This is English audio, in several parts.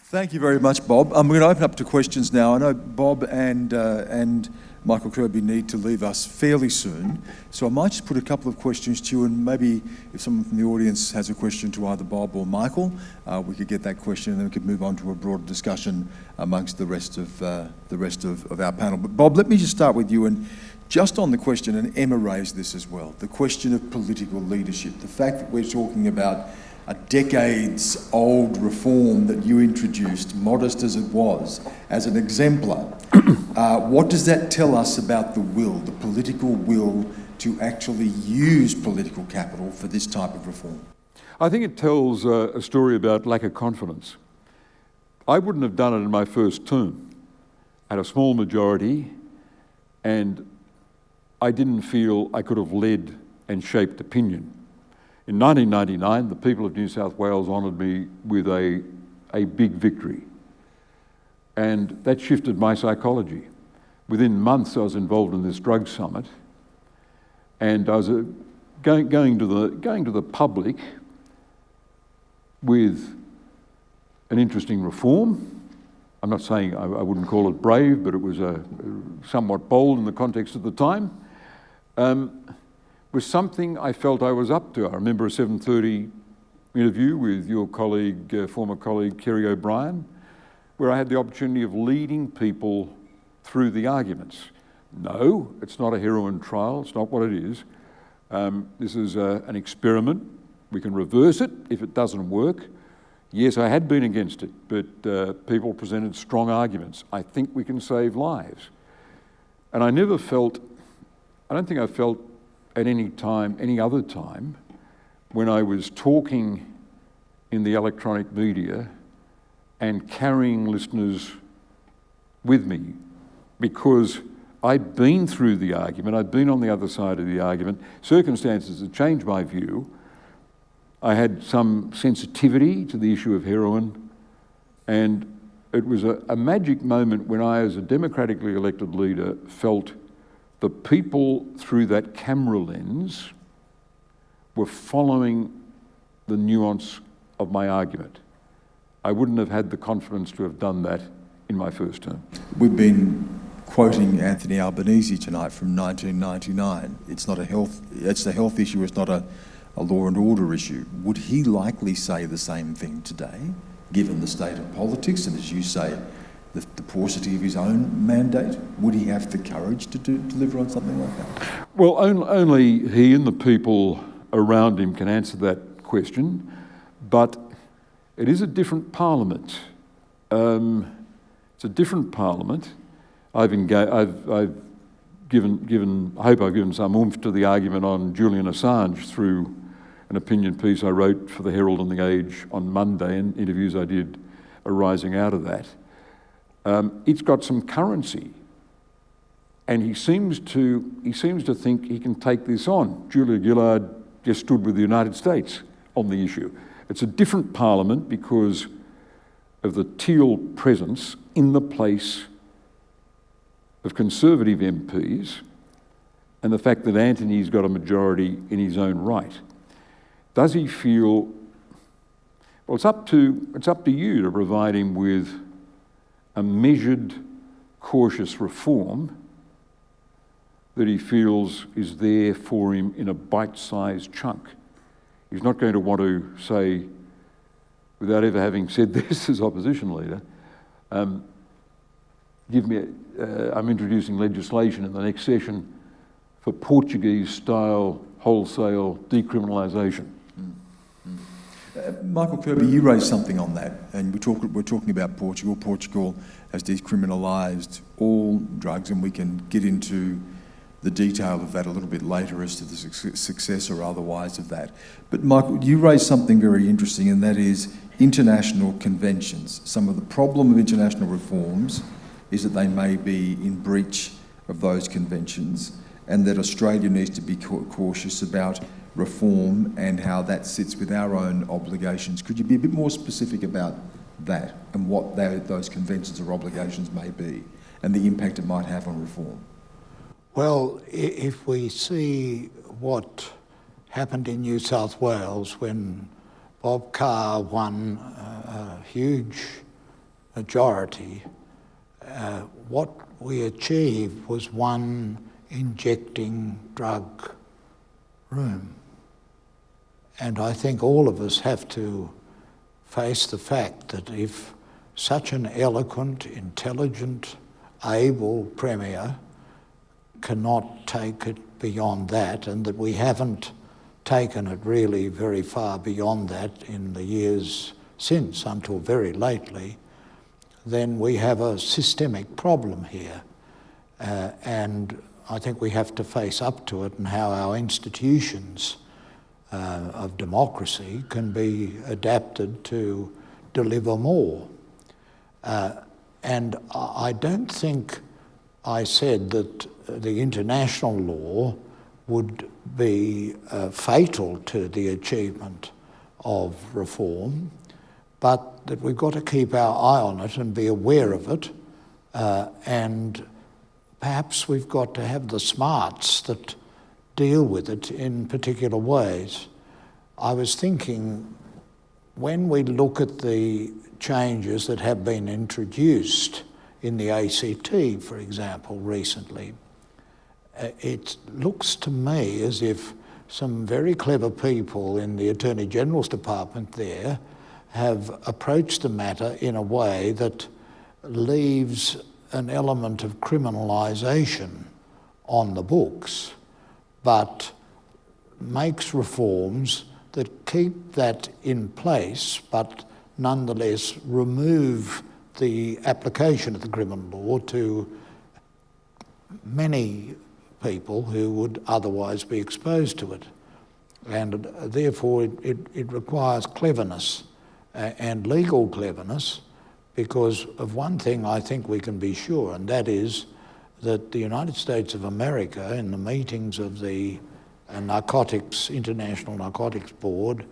Thank you very much, Bob. I'm going to open up to questions now. I know Bob and Michael Kirby need to leave us fairly soon, so I might just put a couple of questions to you, and maybe if someone from the audience has a question to either Bob or Michael, we could get that question, and then we could move on to a broader discussion amongst the rest of our panel. But Bob, let me just start with you, and just on the question, and Emma raised this as well, the question of political leadership, the fact that we're talking about a decades-old reform that you introduced, modest as it was, as an exemplar. What does that tell us about the will, the political will to actually use political capital for this type of reform? I think it tells a story about lack of confidence. I wouldn't have done it in my first term. I had a small majority, and I didn't feel I could have led and shaped opinion. In 1999, the people of New South Wales honoured me with a big victory. And that shifted my psychology. Within months, I was involved in this drug summit, and I was going to the public with an interesting reform. I'm not saying I wouldn't call it brave, but it was somewhat bold in the context of the time. Was something I felt I was up to. I remember a 7:30 interview with your colleague, former colleague Kerry O'Brien, where I had the opportunity of leading people through the arguments. No, it's not a heroin trial. It's not what it is. This is an experiment. We can reverse it if it doesn't work. Yes, I had been against it, but people presented strong arguments. I think we can save lives. And I don't think I felt at any other time, when I was talking in the electronic media and carrying listeners with me, because I'd been through the argument, I'd been on the other side of the argument, circumstances had changed my view. I had some sensitivity to the issue of heroin, and it was a magic moment when I, as a democratically elected leader, felt the people through that camera lens were following the nuance of my argument. I wouldn't have had the confidence to have done that in my first term. We've been quoting Anthony Albanese tonight from 1999. It's a health issue, it's not a law and order issue. Would he likely say the same thing today, given the state of politics and, as you say, the paucity of his own mandate? Would he have the courage to deliver on something like that? Well, only he and the people around him can answer that question, but it is a different parliament. It's a different parliament. I hope I've given some oomph to the argument on Julian Assange through an opinion piece I wrote for the Herald and the Age on Monday, and interviews I did arising out of that. It's got some currency, and he seems to think he can take this on. Julia Gillard just stood with the United States on the issue. It's a different parliament because of the Teal presence in the place of Conservative MPs, and the fact that Anthony's got a majority in his own right. Does he feel? Well, it's up to you to provide him with a measured, cautious reform that he feels is there for him in a bite-sized chunk. He's not going to want to say, without ever having said this as opposition leader, I'm introducing legislation in the next session for Portuguese-style wholesale decriminalisation. Michael Kirby, you raised something on that, and we're talking about Portugal. Portugal has decriminalised all drugs, and we can get into the detail of that a little bit later as to the success or otherwise of that. But Michael, you raised something very interesting, and that is international conventions. Some of the problem of international reforms is that they may be in breach of those conventions, and that Australia needs to be cautious about reform and how that sits with our own obligations. Could you be a bit more specific about that and what those conventions or obligations may be and the impact it might have on reform? Well, if we see what happened in New South Wales when Bob Carr won a huge majority, what we achieved was one injecting drug room. And I think all of us have to face the fact that if such an eloquent, intelligent, able Premier cannot take it beyond that, and that we haven't taken it really very far beyond that in the years since, until very lately, then we have a systemic problem here. And I think we have to face up to it, and how our institutions of democracy can be adapted to deliver more. And I don't think I said that the international law would be fatal to the achievement of reform, but that we've got to keep our eye on it and be aware of it, and perhaps we've got to have the smarts that deal with it in particular ways. I was thinking, when we look at the changes that have been introduced in the ACT, for example, recently, it looks to me as if some very clever people in the Attorney General's Department there have approached the matter in a way that leaves an element of criminalisation on the books, but makes reforms that keep that in place, but nonetheless remove the application of the criminal law to many people who would otherwise be exposed to it. And therefore it requires cleverness and legal cleverness, because of one thing I think we can be sure, and that is that the United States of America, in the meetings of the International Narcotics Board,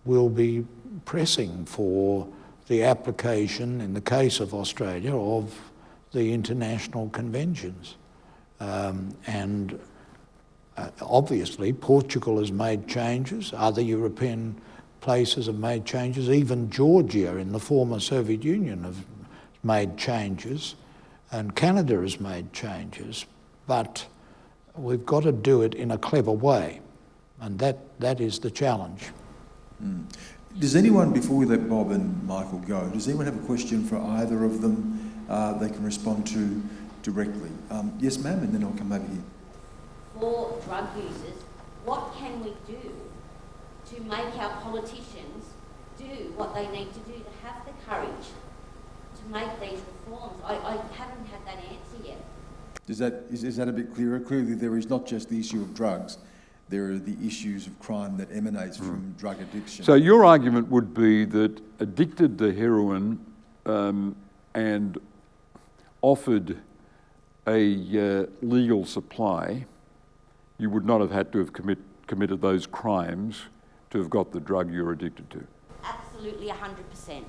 will be pressing for the application, in the case of Australia, of the international conventions. Obviously Portugal has made changes, other European places have made changes, even Georgia in the former Soviet Union have made changes, and Canada has made changes, but we've got to do it in a clever way, and that is the challenge. Does anyone, before we let Bob and Michael go, does anyone have a question for either of them they can respond to directly? Yes, ma'am, and then I'll come over here. For drug users, what can we do to make our politicians do what they need to do to have the courage to make these reforms? I haven't had that answer yet. Is that a bit clearer? Clearly there is not just the issue of drugs, there are the issues of crime that emanates from drug addiction. So your argument would be that addicted to heroin and offered a legal supply, you would not have had to have committed those crimes to have got the drug you're addicted to? Absolutely 100%.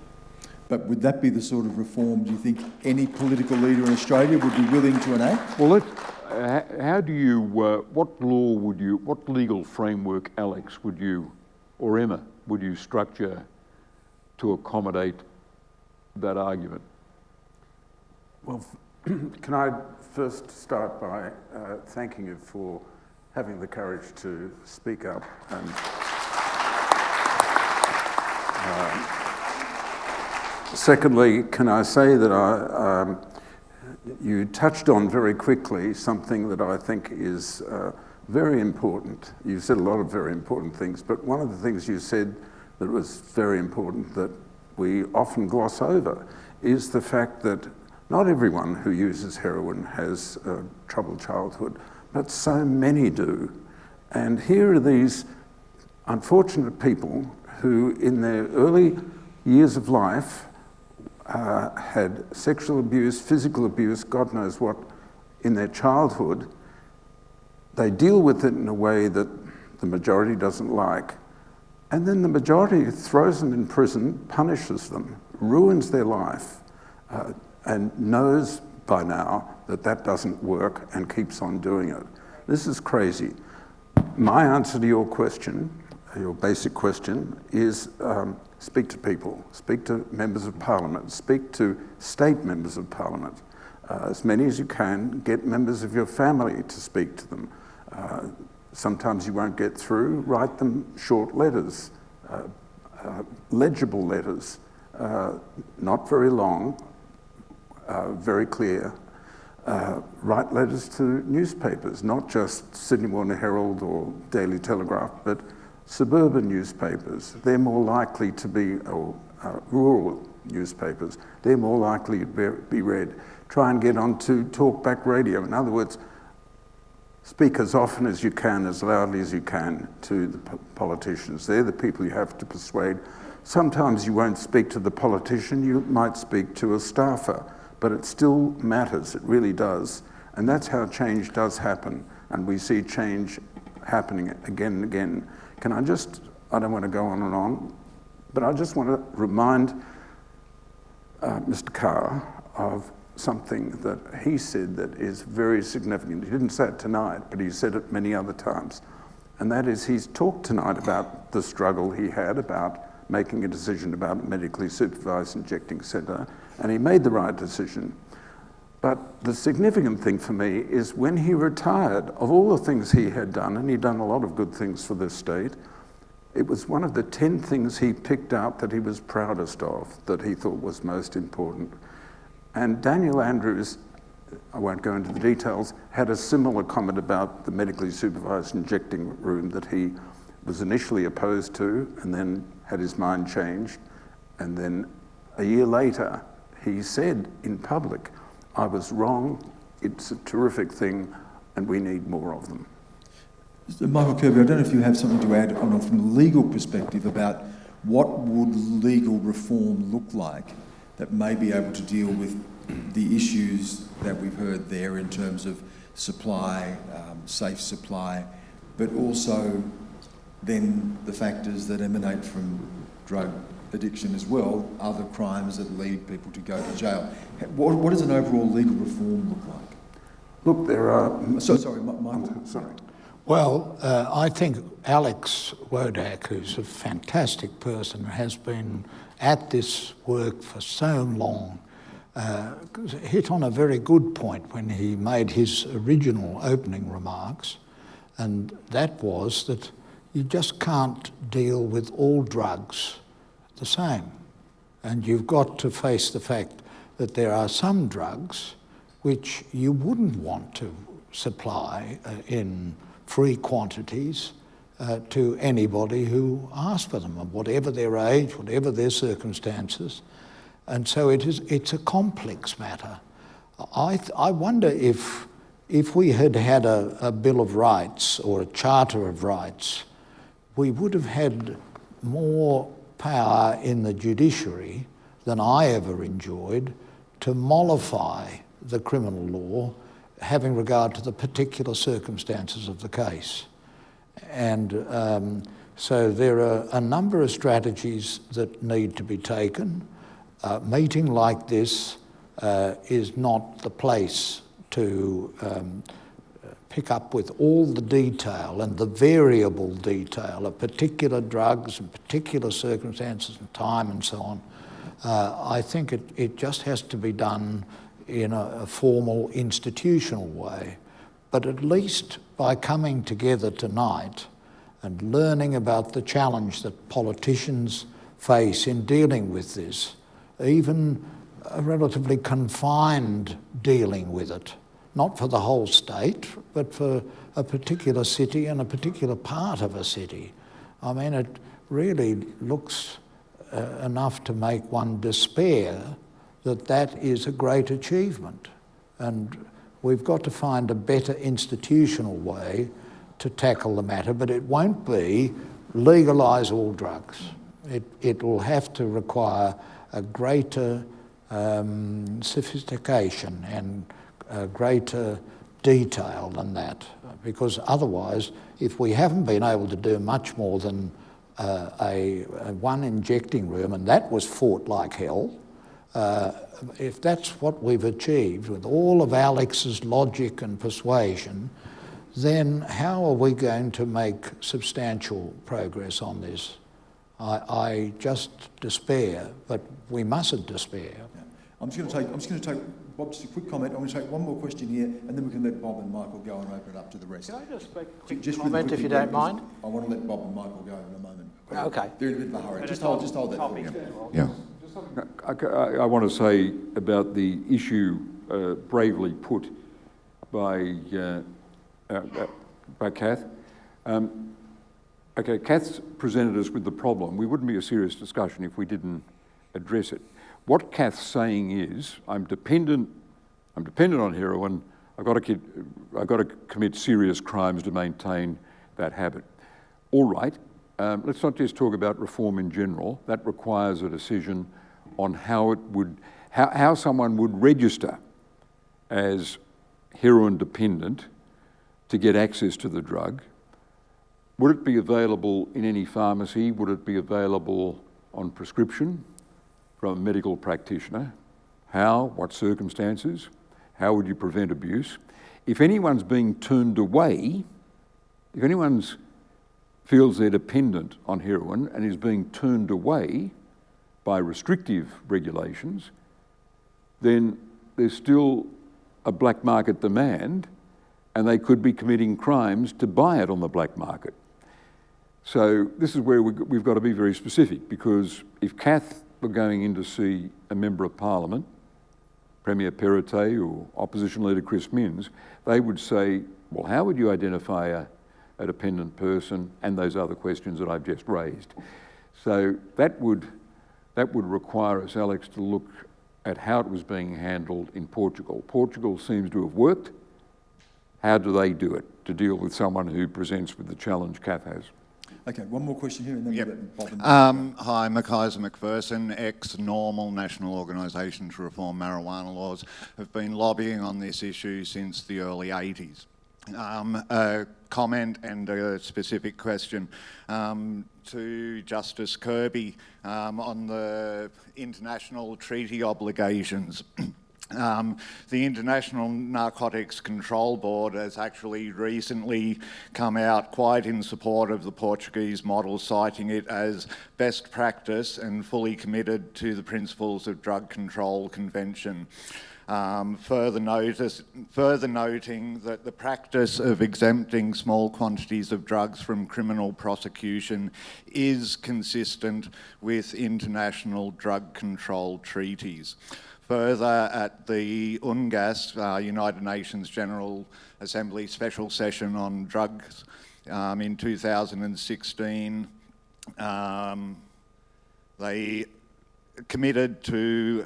But would that be the sort of reform, do you think, any political leader in Australia would be willing to enact? Well, how do you, what law would you, what legal framework, Alex, would you, or Emma, would you structure to accommodate that argument? Well, can I first start by thanking you for having the courage to speak up. And secondly, can I say that you touched on very quickly something that I think is very important. You said a lot of very important things, but one of the things you said that was very important that we often gloss over is the fact that not everyone who uses heroin has a troubled childhood, but so many do. And here are these unfortunate people who in their early years of life had sexual abuse, physical abuse, God knows what, in their childhood. They deal with it in a way that the majority doesn't like. And then the majority throws them in prison, punishes them, ruins their life, and knows by now that that doesn't work and keeps on doing it. This is crazy. My answer to your question your basic question, is speak to people, speak to members of parliament, speak to state members of parliament. As many as you can, get members of your family to speak to them. Sometimes you won't get through, write them short letters, legible letters, not very long, very clear. Write letters to newspapers, not just Sydney Morning Herald or Daily Telegraph, but suburban newspapers. They're more likely to be, or rural newspapers, they're more likely to be read. Try and get onto talkback radio. In other words, speak as often as you can, as loudly as you can to the politicians. They're the people you have to persuade. Sometimes you won't speak to the politician, you might speak to a staffer, but it still matters, it really does. And that's how change does happen, and we see change happening again and again. Can I don't want to go on and on, but I just want to remind Mr. Carr of something that he said that is very significant. He didn't say it tonight, but he said it many other times. And that is, he's talked tonight about the struggle he had about making a decision about a medically supervised injecting centre, and he made the right decision. But the significant thing for me is when he retired, of all the things he had done, and he'd done a lot of good things for this state, it was one of the 10 things he picked out that he was proudest of, that he thought was most important. And Daniel Andrews, I won't go into the details, had a similar comment about the medically supervised injecting room that he was initially opposed to and then had his mind changed. And then a year later, he said in public, I was wrong, it's a terrific thing, and we need more of them. Michael Kirby, I don't know if you have something to add on from a legal perspective about what would legal reform look like that may be able to deal with the issues that we've heard there in terms of supply, safe supply, but also then the factors that emanate from drug addiction as well, other crimes that lead people to go to jail. What does an overall legal reform look like? Look, there are... Michael. Sorry. Well, I think Alex Wodak, who's a fantastic person, has been at this work for so long, hit on a very good point when he made his original opening remarks, and that was that you just can't deal with all drugs the same. And you've got to face the fact that there are some drugs which you wouldn't want to supply in free quantities to anybody who asks for them, whatever their age, whatever their circumstances. And so it's a complex matter. I wonder if we had had a Bill of Rights or a Charter of Rights, we would have had more power in the judiciary than I ever enjoyed to mollify the criminal law having regard to the particular circumstances of the case. And so there are a number of strategies that need to be taken. A meeting like this is not the place to pick up with all the detail and the variable detail of particular drugs and particular circumstances and time and so on. I think it just has to be done in a formal institutional way. But at least by coming together tonight and learning about the challenge that politicians face in dealing with this, even a relatively confined dealing with it, not for the whole state, but for a particular city and a particular part of a city. I mean, it really looks enough to make one despair that is a great achievement. And we've got to find a better institutional way to tackle the matter, but it won't be legalise all drugs. It will have to require a greater sophistication and a greater detail than that, because otherwise, if we haven't been able to do much more than a one injecting room, and that was fought like hell, if that's what we've achieved with all of Alex's logic and persuasion, then how are we going to make substantial progress on this? I just despair, but we mustn't despair. Yeah. I'm just going to take, Bob, just a quick comment. I'm going to take one more question here, and then we can let Bob and Michael go and open it up to the rest. Can I just make a quick Just comment, really if you quickly, don't mind? I want to let Bob and Michael go in a moment. Okay. They're in a bit of a hurry. Just hold that for me. Yeah. I want to say about the issue bravely put by Kath. Okay, Kath's presented us with the problem. We wouldn't be a serious discussion if we didn't address it. What Kath's saying is, I'm dependent on heroin. I've got to commit serious crimes to maintain that habit. All right. Let's not just talk about reform in general. That requires a decision on how someone would register as heroin dependent to get access to the drug. Would it be available in any pharmacy? Would it be available on prescription from a medical practitioner? How? What circumstances? How would you prevent abuse? If anyone's being turned away, if anyone feels they're dependent on heroin and is being turned away by restrictive regulations, then there's still a black market demand, and they could be committing crimes to buy it on the black market. So this is where we've got to be very specific, because if Kath were going in to see a Member of Parliament, Premier Perrottet or Opposition Leader Chris Minns, they would say, well, how would you identify a dependent person, and those other questions that I've just raised. So that would require us, Alex, to look at how it was being handled in Portugal. Portugal seems to have worked. How do they do it to deal with someone who presents with the challenge Kath has? Okay, one more question here, and then we'll let Bob and Hi, Mackayser McPherson, ex-Normal National Organisation to Reform Marijuana Laws. Have been lobbying on this issue since the early 80s. A comment and a specific question to Justice Kirby on the international treaty obligations. The International Narcotics Control Board has actually recently come out quite in support of the Portuguese model, citing it as best practice and fully committed to the principles of Drug Control Convention. Further noting that the practice of exempting small quantities of drugs from criminal prosecution is consistent with international drug control treaties. Further, at the UNGAS, United Nations General Assembly Special Session on Drugs in 2016, they committed to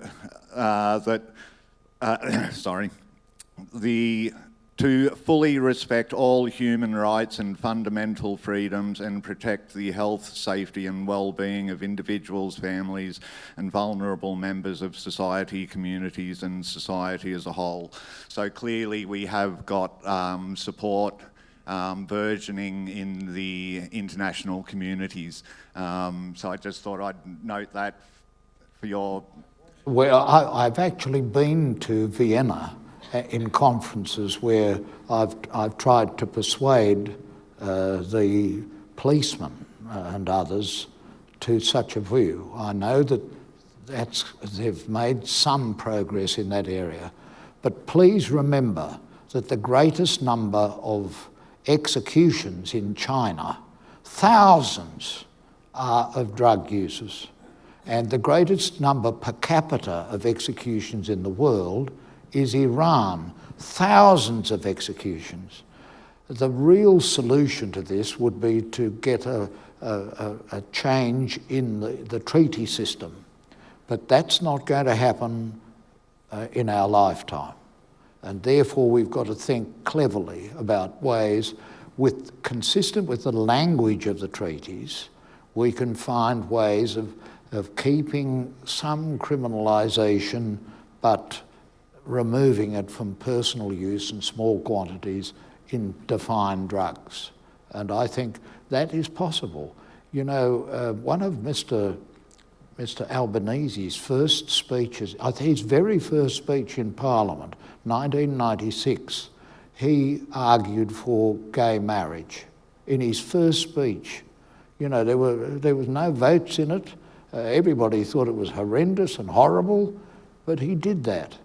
to fully respect all human rights and fundamental freedoms and protect the health, safety and well-being of individuals, families and vulnerable members of society, communities and society as a whole. So clearly we have got support burgeoning in the international communities. So I just thought I'd note that for your... Well, I've actually been to Vienna in conferences where I've tried to persuade the policemen and others to such a view. I know that they've made some progress in that area, but please remember that the greatest number of executions in China, thousands, are of drug users. And the greatest number per capita of executions in the world is Iran, thousands of executions. The real solution to this would be to get a change in the treaty system, but that's not going to happen in our lifetime. And therefore we've got to think cleverly about ways consistent with the language of the treaties. We can find ways of keeping some criminalisation but removing it from personal use and small quantities in defined drugs. And I think that is possible. You know, one of Mr. Albanese's first speeches, I think his very first speech in Parliament, 1996, he argued for gay marriage in his first speech. You know, there was no votes in it. Everybody thought it was horrendous and horrible, but he did that.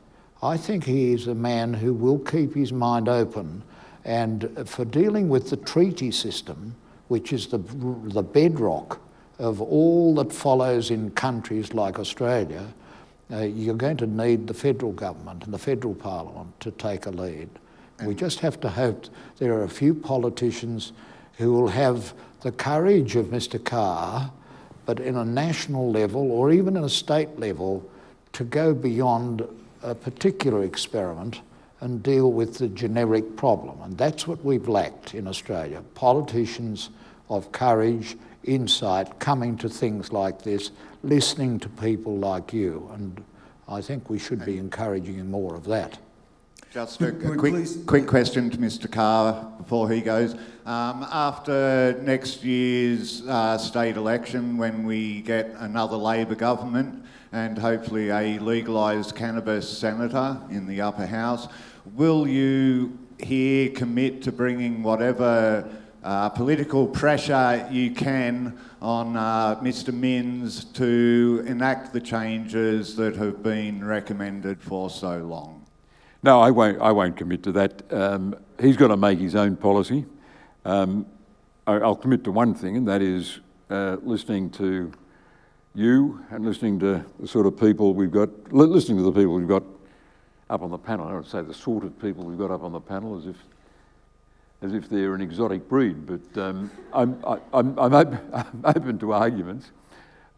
I think he is a man who will keep his mind open, and for dealing with the treaty system, which is the bedrock of all that follows in countries like Australia, you're going to need the federal government and the federal parliament to take a lead. We just have to hope there are a few politicians who will have the courage of Mr. Carr, but in a national level or even at a state level, to go beyond a particular experiment and deal with the generic problem. And that's what we've lacked in Australia. Politicians of courage, insight, coming to things like this, listening to people like you. And I think we should be encouraging more of that. Just a quick question to Mr. Carr before he goes. After next year's state election, when we get another Labor government and hopefully a legalised cannabis senator in the upper house, will you here commit to bringing whatever political pressure you can on Mr. Minns to enact the changes that have been recommended for so long? No, I won't commit to that. He's got to make his own policy. I'll commit to one thing, and that is listening to you and listening to the sort of people we've got, listening to the people we've got up on the panel. I don't say the sort of people we've got up on the panel as if they're an exotic breed, but I'm open to arguments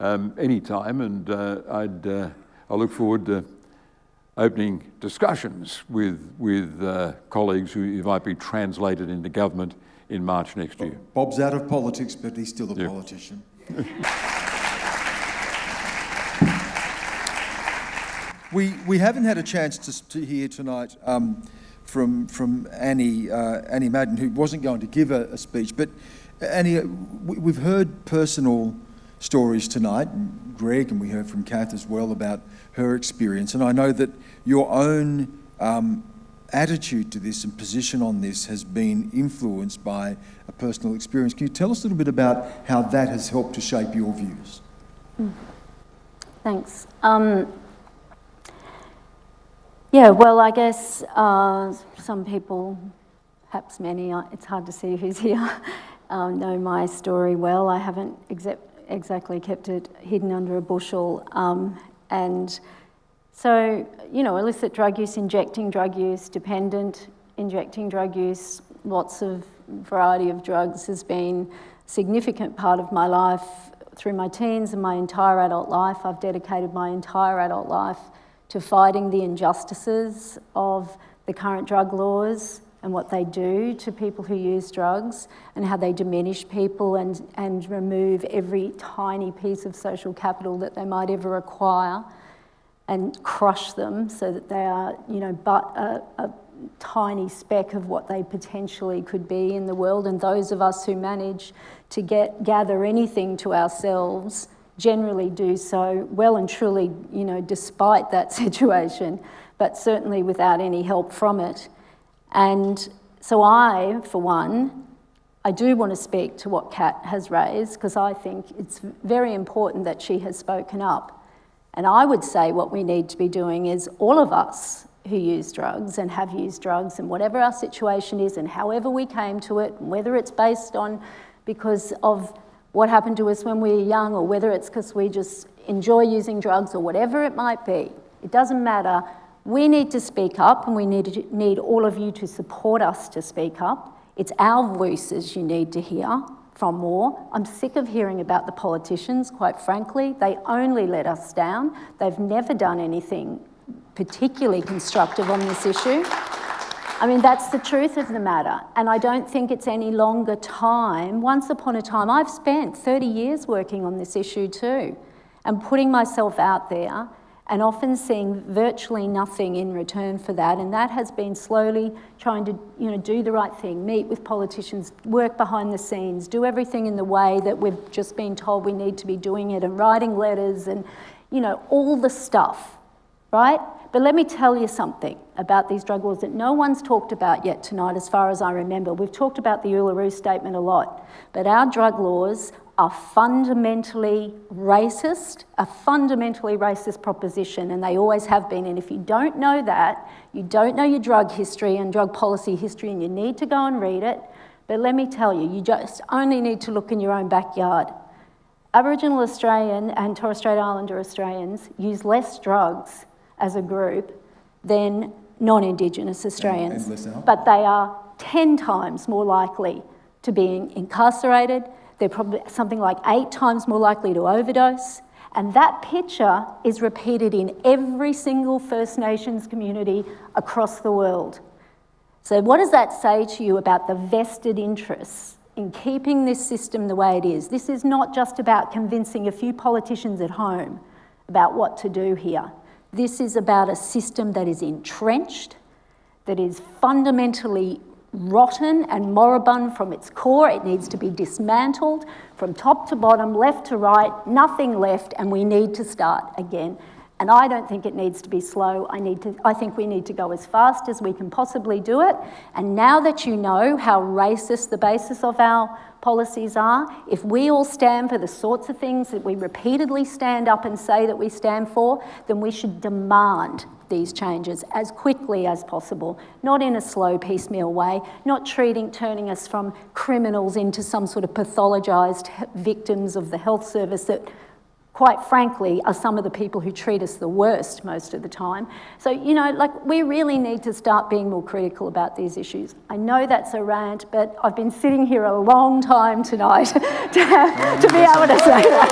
any time, and I look forward to opening discussions with colleagues who might be translated into government in March next year. Bob's out of politics, but he's still a politician. We haven't had a chance to hear tonight from Annie Madden, who wasn't going to give a speech. But Annie, we've heard personal stories tonight, and Greg, and we heard from Kath as well about her experience. And I know that your own attitude to this and position on this has been influenced by a personal experience. Can you tell us a little bit about how that has helped to shape your views? Thanks. Yeah, well, I guess some people, perhaps many, it's hard to see who's here, know my story well. I haven't exactly kept it hidden under a bushel. And so, you know, illicit drug use, injecting drug use, dependent injecting drug use, lots of variety of drugs has been a significant part of my life through my teens and my entire adult life. I've dedicated my entire adult life to fighting the injustices of the current drug laws and what they do to people who use drugs and how they diminish people and remove every tiny piece of social capital that they might ever acquire and crush them so that they are, you know, but a tiny speck of what they potentially could be in the world. And those of us who manage to gather anything to ourselves generally do so well and truly, you know, despite that situation, but certainly without any help from it. And so I, for one, I do want to speak to what Kat has raised, because I think it's very important that she has spoken up. And I would say what we need to be doing is all of us who use drugs and have used drugs, and whatever our situation is and however we came to it, whether it's based on because of what happened to us when we were young, or whether it's because we just enjoy using drugs, or whatever it might be, it doesn't matter. We need to speak up, and we need all of you to support us to speak up. It's our voices you need to hear from more. I'm sick of hearing about the politicians, quite frankly. They only let us down. They've never done anything particularly constructive on this issue. I mean, that's the truth of the matter. And I don't think it's any longer time. Once upon a time, I've spent 30 years working on this issue too, and putting myself out there, and often seeing virtually nothing in return for that. And that has been slowly trying to, you know, do the right thing, meet with politicians, work behind the scenes, do everything in the way that we've just been told we need to be doing it, and writing letters and, you know, all the stuff, right? But let me tell you something about these drug laws that no one's talked about yet tonight, as far as I remember. We've talked about the Uluru Statement a lot, but our drug laws are fundamentally racist, a fundamentally racist proposition, and they always have been. And if you don't know that, you don't know your drug history and drug policy history, and you need to go and read it. But let me tell you, you just only need to look in your own backyard. Aboriginal Australian and Torres Strait Islander Australians use less drugs as a group than non-Indigenous Australians, and less alcohol. but they are 10 times more likely to be incarcerated. They're probably something like 8 times more likely to overdose. And that picture is repeated in every single First Nations community across the world. So what does that say to you about the vested interests in keeping this system the way it is? This is not just about convincing a few politicians at home about what to do here. This is about a system that is entrenched, that is fundamentally rotten and moribund from its core. It needs to be dismantled from top to bottom, left to right, nothing left, and we need to start again. And I don't think it needs to be slow. I think we need to go as fast as we can possibly do it. And now that you know how racist the basis of our policies are, if we all stand for the sorts of things that we repeatedly stand up and say that we stand for, then we should demand these changes as quickly as possible, not in a slow, piecemeal way, not turning us from criminals into some sort of pathologised victims of the health service that, quite frankly, are some of the people who treat us the worst most of the time. So, you know, like, we really need to start being more critical about these issues. I know that's a rant, but I've been sitting here a long time tonight to be able to say that.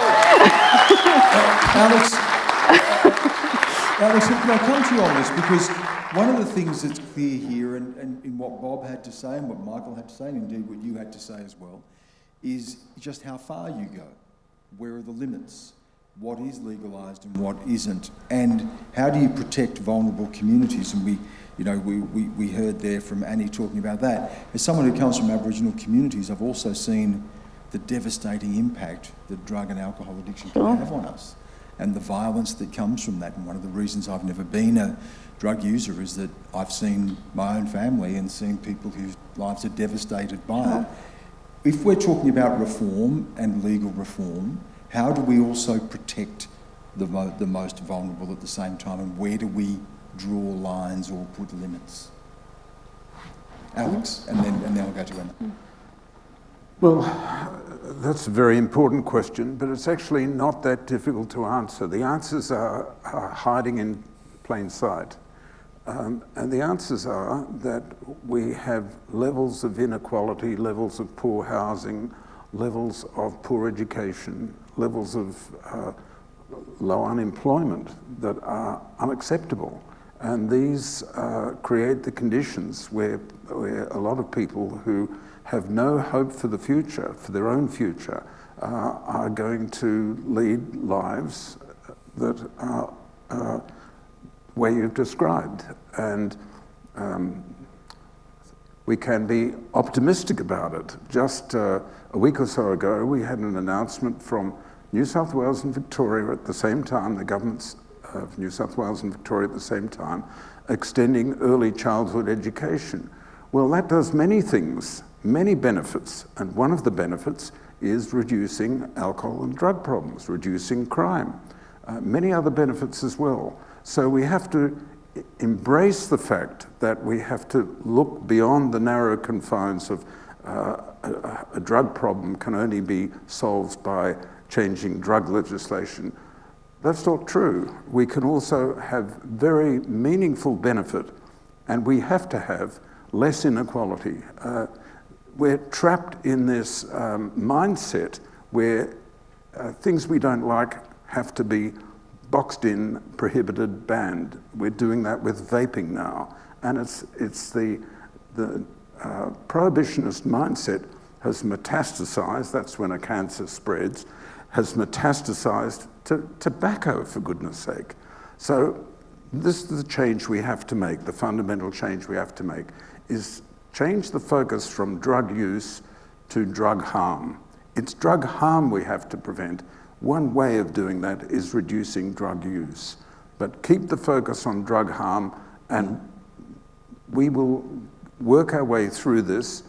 Alex, can I come to you on this? Because one of the things that's clear here, and in what Bob had to say and what Michael had to say, and indeed what you had to say as well, is just how far you go. Where are the limits? What is legalised and what isn't? And how do you protect vulnerable communities? And we heard there from Annie talking about that. As someone who comes from Aboriginal communities, I've also seen the devastating impact that drug and alcohol addiction can have on us, and the violence that comes from that. And one of the reasons I've never been a drug user is that I've seen my own family and seen people whose lives are devastated by it. If we're talking about reform and legal reform, how do we also protect the most vulnerable at the same time, and where do we draw lines or put limits? Alex, and then I'll go to Emma. Well, that's a very important question, but it's actually not that difficult to answer. The answers are hiding in plain sight. And the answers are that we have levels of inequality, levels of poor housing, levels of poor education, levels of low unemployment that are unacceptable. And these create the conditions where a lot of people who have no hope for the future, for their own future, are going to lead lives that are where you've described. And we can be optimistic about it. Just a week or so ago, we had an announcement from New South Wales and Victoria at the same time, the governments of New South Wales and Victoria at the same time, extending early childhood education. Well, that does many things, many benefits, and one of the benefits is reducing alcohol and drug problems, reducing crime, many other benefits as well. So we have to embrace the fact that we have to look beyond the narrow confines of a drug problem can only be solved by changing drug legislation. That's not true. We can also have very meaningful benefit, and we have to have less inequality. We're trapped in this mindset where things we don't like have to be boxed in, prohibited, banned. We're doing that with vaping now. And it's the prohibitionist mindset has metastasized, that's when a cancer spreads, has metastasized to tobacco, for goodness sake. So this is the change we have to make, the fundamental change we have to make, is change the focus from drug use to drug harm. It's drug harm we have to prevent. One way of doing that is reducing drug use. But keep the focus on drug harm, and we will work our way through this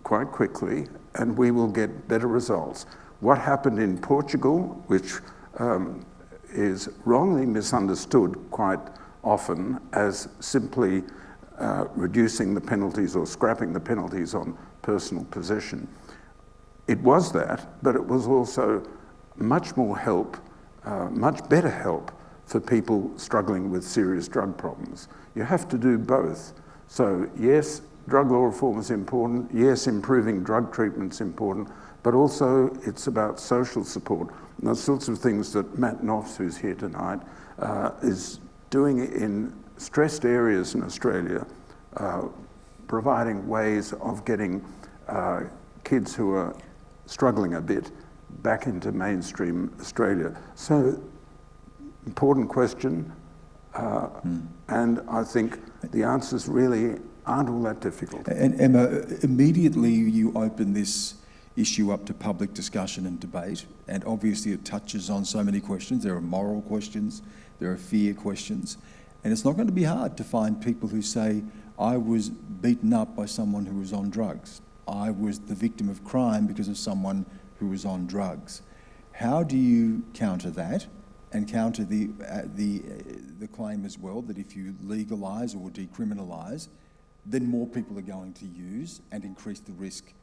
quite quickly, and we will get better results. What happened in Portugal, which is wrongly misunderstood quite often as simply reducing the penalties or scrapping the penalties on personal possession. It was that, but it was also much more help, much better help for people struggling with serious drug problems. You have to do both. So yes, drug law reform is important. Yes, improving drug treatment is important, but also it's about social support. And those sorts of things that Matt Noffs, who's here tonight, is doing in stressed areas in Australia, providing ways of getting kids who are struggling a bit back into mainstream Australia. So, important question, and I think the answers really aren't all that difficult. And Emma, immediately you open this issue up to public discussion and debate, and obviously it touches on so many questions. There are moral questions, there are fear questions, and it's not going to be hard to find people who say, I was beaten up by someone who was on drugs. I was the victim of crime because of someone who was on drugs. How do you counter that, and counter the claim as well that if you legalise or decriminalise, then more people are going to use and increase the risk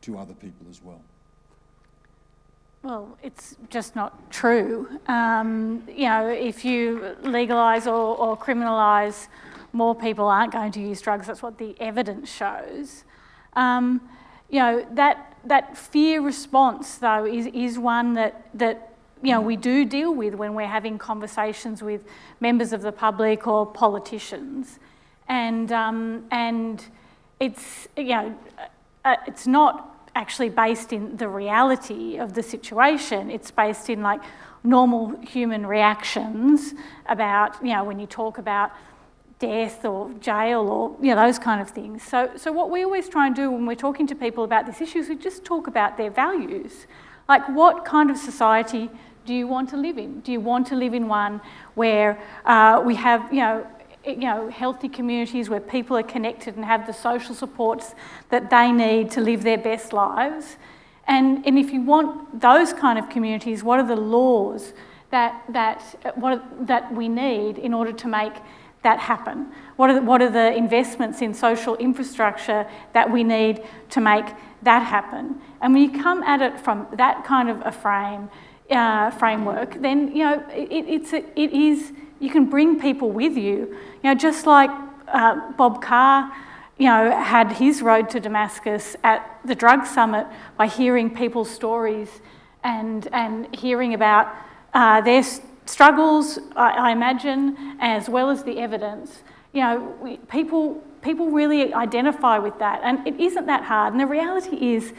to other people as well? Well, it's just not true. If you legalise or criminalise, more people aren't going to use drugs. That's what the evidence shows. That fear response, though, is one that we do deal with when we're having conversations with members of the public or politicians, and it's it's not actually based in the reality of the situation. It's based in like normal human reactions about when you talk about death or jail or those kind of things. So what we always try and do when we're talking to people about this issue is we just talk about their values. Like, what kind of society do you want to live in? Do you want to live in one where we have healthy communities where people are connected and have the social supports that they need to live their best lives? And if you want those kind of communities, what are the laws that we need in order to make that happen? What are the investments in social infrastructure that we need to make that happen? And when you come at it from that kind of a framework, then it is you can bring people with you. Just like Bob Carr, had his road to Damascus at the Drug Summit by hearing people's stories and hearing about their struggles, I imagine, as well as the evidence. People really identify with that, and it isn't that hard. And the reality is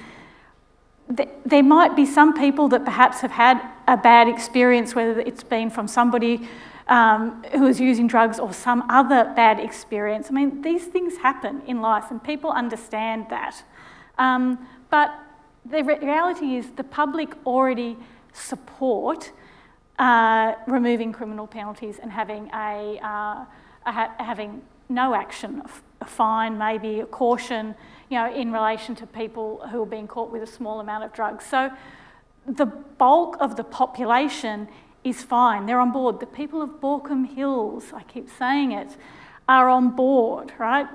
that there might be some people that perhaps have had a bad experience, whether it's been from somebody who is using drugs or some other bad experience. I mean, these things happen in life, and people understand that. But the reality is the public already support removing criminal penalties and having having no action, a fine, maybe a caution, in relation to people who are being caught with a small amount of drugs. So the bulk of the population is fine. They're on board. The people of Baulkham Hills, I keep saying it, are on board, right?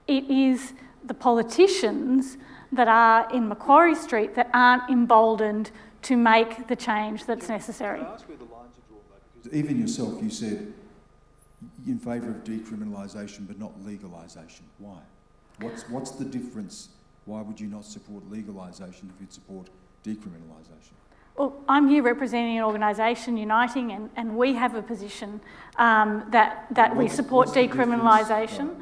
It is the politicians that are in Macquarie Street that aren't emboldened to make the change that's necessary. Can I ask where the lines are drawn, though? Because even yourself, you said in favour of decriminalisation but not legalisation. Why? What's the difference? Why would you not support legalisation if you'd support decriminalisation? Well, I'm here representing an organisation, Uniting, and we have a position that we support decriminalisation.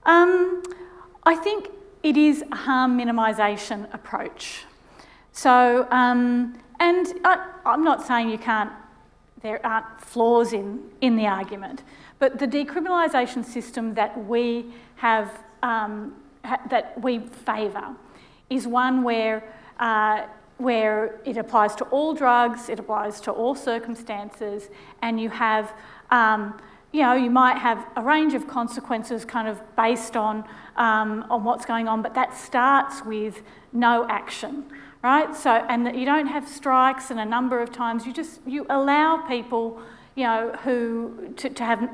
I think it is a harm minimisation approach. So, and I'm not saying there aren't flaws in the argument, but the decriminalisation system that we have, that we favour, is one where where it applies to all drugs, it applies to all circumstances, and you have, you might have a range of consequences kind of based on what's going on, but that starts with no action, right? So, and that you don't have strikes, and a number of times you allow people, who to have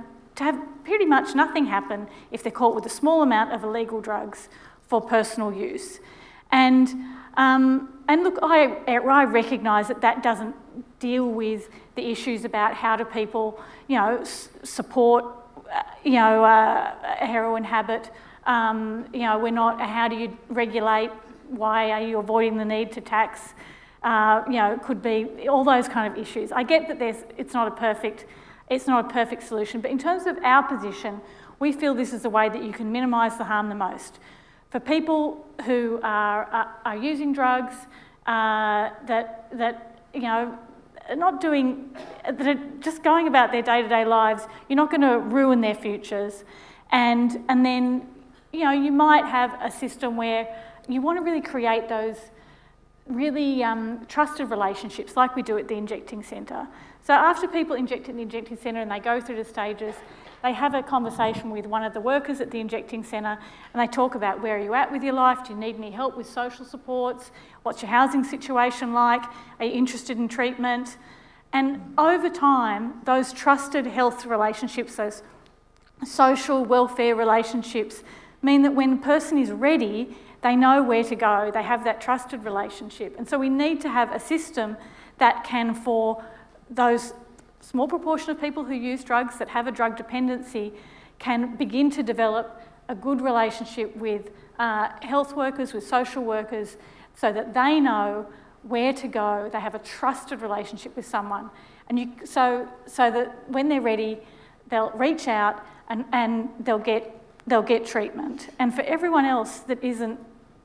pretty much nothing happen if they're caught with a small amount of illegal drugs for personal use. And look, I recognise that doesn't deal with the issues about how do people, support, a heroin habit. How do you regulate? Why are you avoiding the need to tax? It could be all those kind of issues. I get that it's not a perfect solution, but in terms of our position, we feel this is the way that you can minimise the harm the most. For people who are using drugs, that are just going about their day-to-day lives, you're not going to ruin their futures. And then, you might have a system where you want to really create those really trusted relationships like we do at the Injecting Centre. So after people inject at the Injecting Centre and they go through the stages, they have a conversation with one of the workers at the Injecting Centre, and they talk about where are you at with your life, do you need any help with social supports, what's your housing situation like, are you interested in treatment? And over time, those trusted health relationships, those social welfare relationships, mean that when a person is ready, they know where to go, they have that trusted relationship. And so we need to have a system that can, for those small proportion of people who use drugs that have a drug dependency, can begin to develop a good relationship with health workers, with social workers, so that they know where to go, they have a trusted relationship with someone. And so that when they're ready, they'll reach out and they'll get treatment. And for everyone else that isn't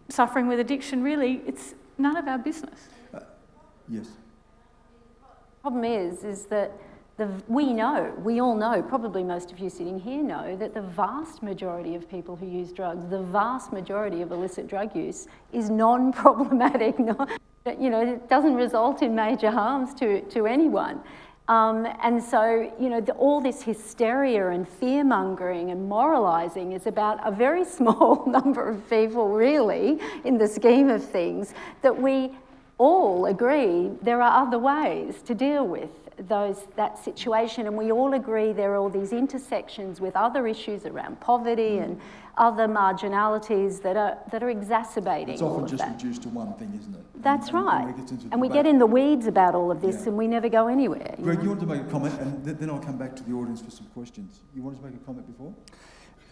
suffering with addiction, really, it's none of our business. Yes. Problem is that we all know, probably most of you sitting here know, that the vast majority of people who use drugs, the vast majority of illicit drug use is non-problematic. It doesn't result in major harms to anyone. And so, all this hysteria and fear-mongering and moralising is about a very small number of people, really, in the scheme of things, that we all agree there are other ways to deal with that situation, and we all agree there are all these intersections with other issues around poverty and other marginalities that are exacerbating it's all often of just that. reduced to one thing, isn't it? That's right. And we debate. get in the weeds about all of this, and we never go anywhere. Greg, you want to make a comment, and then I'll come back to the audience for some questions. You wanted to make a comment before?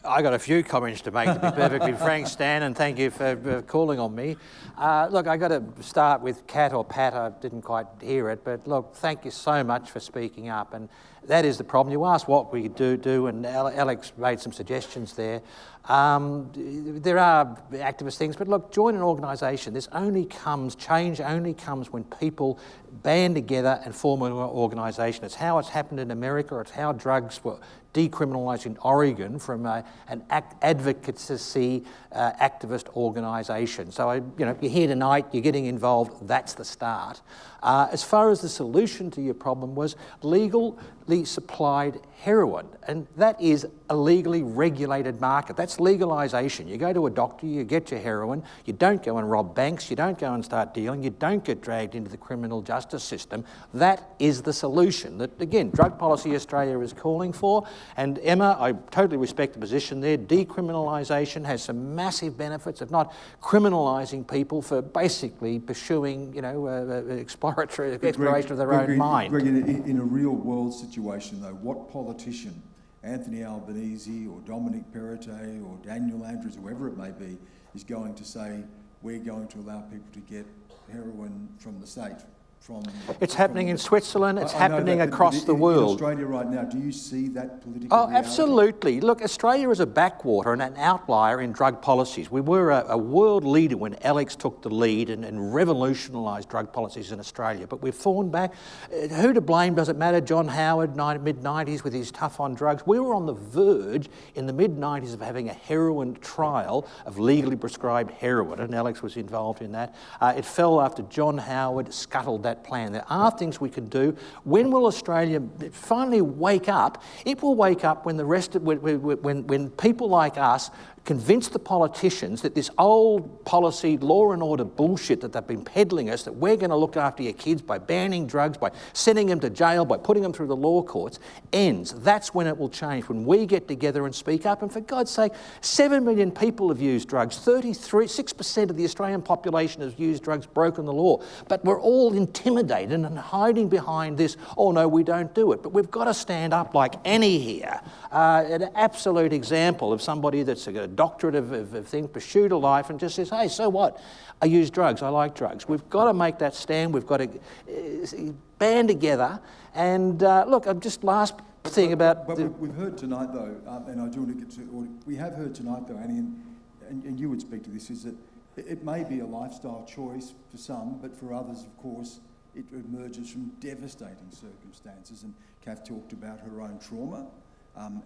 I got a few comments to make, to be perfectly frank, Stan, and thank you for calling on me. Look, I got to start with Kat or Pat. I didn't quite hear it, but look, thank you so much for speaking up. And that is the problem. You asked what we do, and Alex made some suggestions there. There are activist things, but look, join an organisation. Change only comes when people band together and form an organisation. It's how it's happened in America. It's how drugs were decriminalised in Oregon from an advocacy activist organisation. So, you're here tonight, you're getting involved, that's the start. As far as the solution to your problem was legally supplied heroin, and that is a legally regulated market. That's legalisation. You go to a doctor, you get your heroin, you don't go and rob banks, you don't go and start dealing, you don't get dragged into the criminal justice system. That is the solution that, again, Drug Policy Australia is calling for. And Emma, I totally respect the position there. Decriminalisation has some massive benefits of not criminalising people for basically pursuing, exploration of their own mind. Greg, in a real world situation, though, what politician, Anthony Albanese or Dominic Perrottet or Daniel Andrews, whoever it may be, is going to say, we're going to allow people to get heroin from the state from... It's happening in Switzerland, it's I know happening that, but across the in world. Australia right now, do you see that political Oh, reality? absolutely. Look, Australia is a backwater and an outlier in drug policies. We were a world leader when Alex took the lead and revolutionised drug policies in Australia, but we've fallen back. Who to blame, does it matter? John Howard, mid-90s, with his tough on drugs. We were on the verge in the mid-90s of having a heroin trial of legally prescribed heroin, and Alex was involved in that. It fell after John Howard scuttled that plan. There are things we can do. When will Australia finally wake up? It will wake up when when people like us convince the politicians that this old policy, law and order bullshit that they've been peddling us, that we're going to look after your kids by banning drugs, by sending them to jail, by putting them through the law courts, ends. That's when it will change, when we get together and speak up. And for God's sake, 7 million people have used drugs. 6% of the Australian population has used drugs, broken the law. But we're all intimidated and hiding behind this, oh no, we don't do it. But we've got to stand up like Annie here, an absolute example of somebody that's a doctorate of things, pursued a life, and just says, hey, so what? I use drugs, I like drugs. We've got to make that stand, we've got to band together. And look, just last thing about... But we've heard tonight, though, and I do want to get to... We have heard tonight, though, Annie, and you would speak to this, is that it may be a lifestyle choice for some, but for others, of course, it emerges from devastating circumstances. And Kath talked about her own trauma,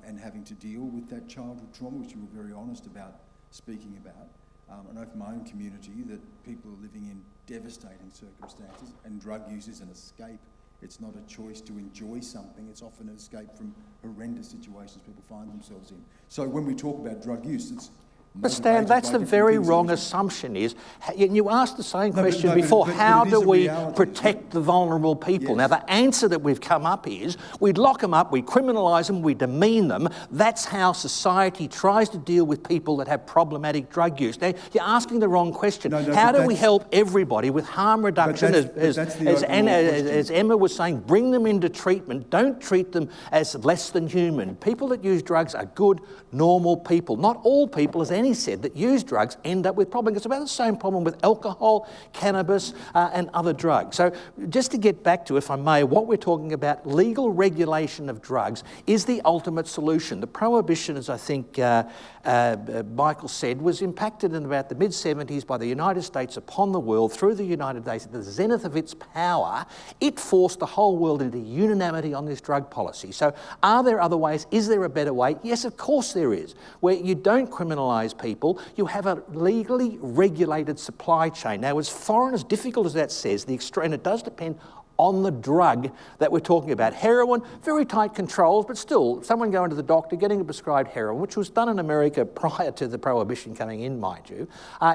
and having to deal with that childhood trauma, which you were very honest about speaking about. I know from my own community that people are living in devastating circumstances, and drug use is an escape. It's not a choice to enjoy something, it's often an escape from horrendous situations people find themselves in. So when we talk about drug use, it's... But Stan, that's the very wrong assumption is, you asked the same question before, how do we protect the vulnerable people? Yes. Now the answer that we've come up is, we'd lock them up, we criminalise them, we demean them. That's how society tries to deal with people that have problematic drug use. Now you're asking the wrong question. How do we help everybody with harm reduction, as Emma was saying, bring them into treatment, don't treat them as less than human. People that use drugs are good, normal people. Not all people, as Annie said, that use drugs end up with problems. It's about the same problem with alcohol, cannabis, and other drugs. So just to get back to, if I may, what we're talking about, legal regulation of drugs is the ultimate solution. The prohibition, as I think Michael said, was impacted in about the mid-70s by the United States upon the world through the United States. At the zenith of its power, it forced the whole world into unanimity on this drug policy. So are there other ways? Is there a better way? Yes, of course there is. Where you don't criminalise people, you have a legally regulated supply chain. Now, as foreign, as difficult as that says, and it does depend on the drug that we're talking about. Heroin, very tight controls, but still, someone going to the doctor, getting a prescribed heroin, which was done in America prior to the prohibition coming in, mind you,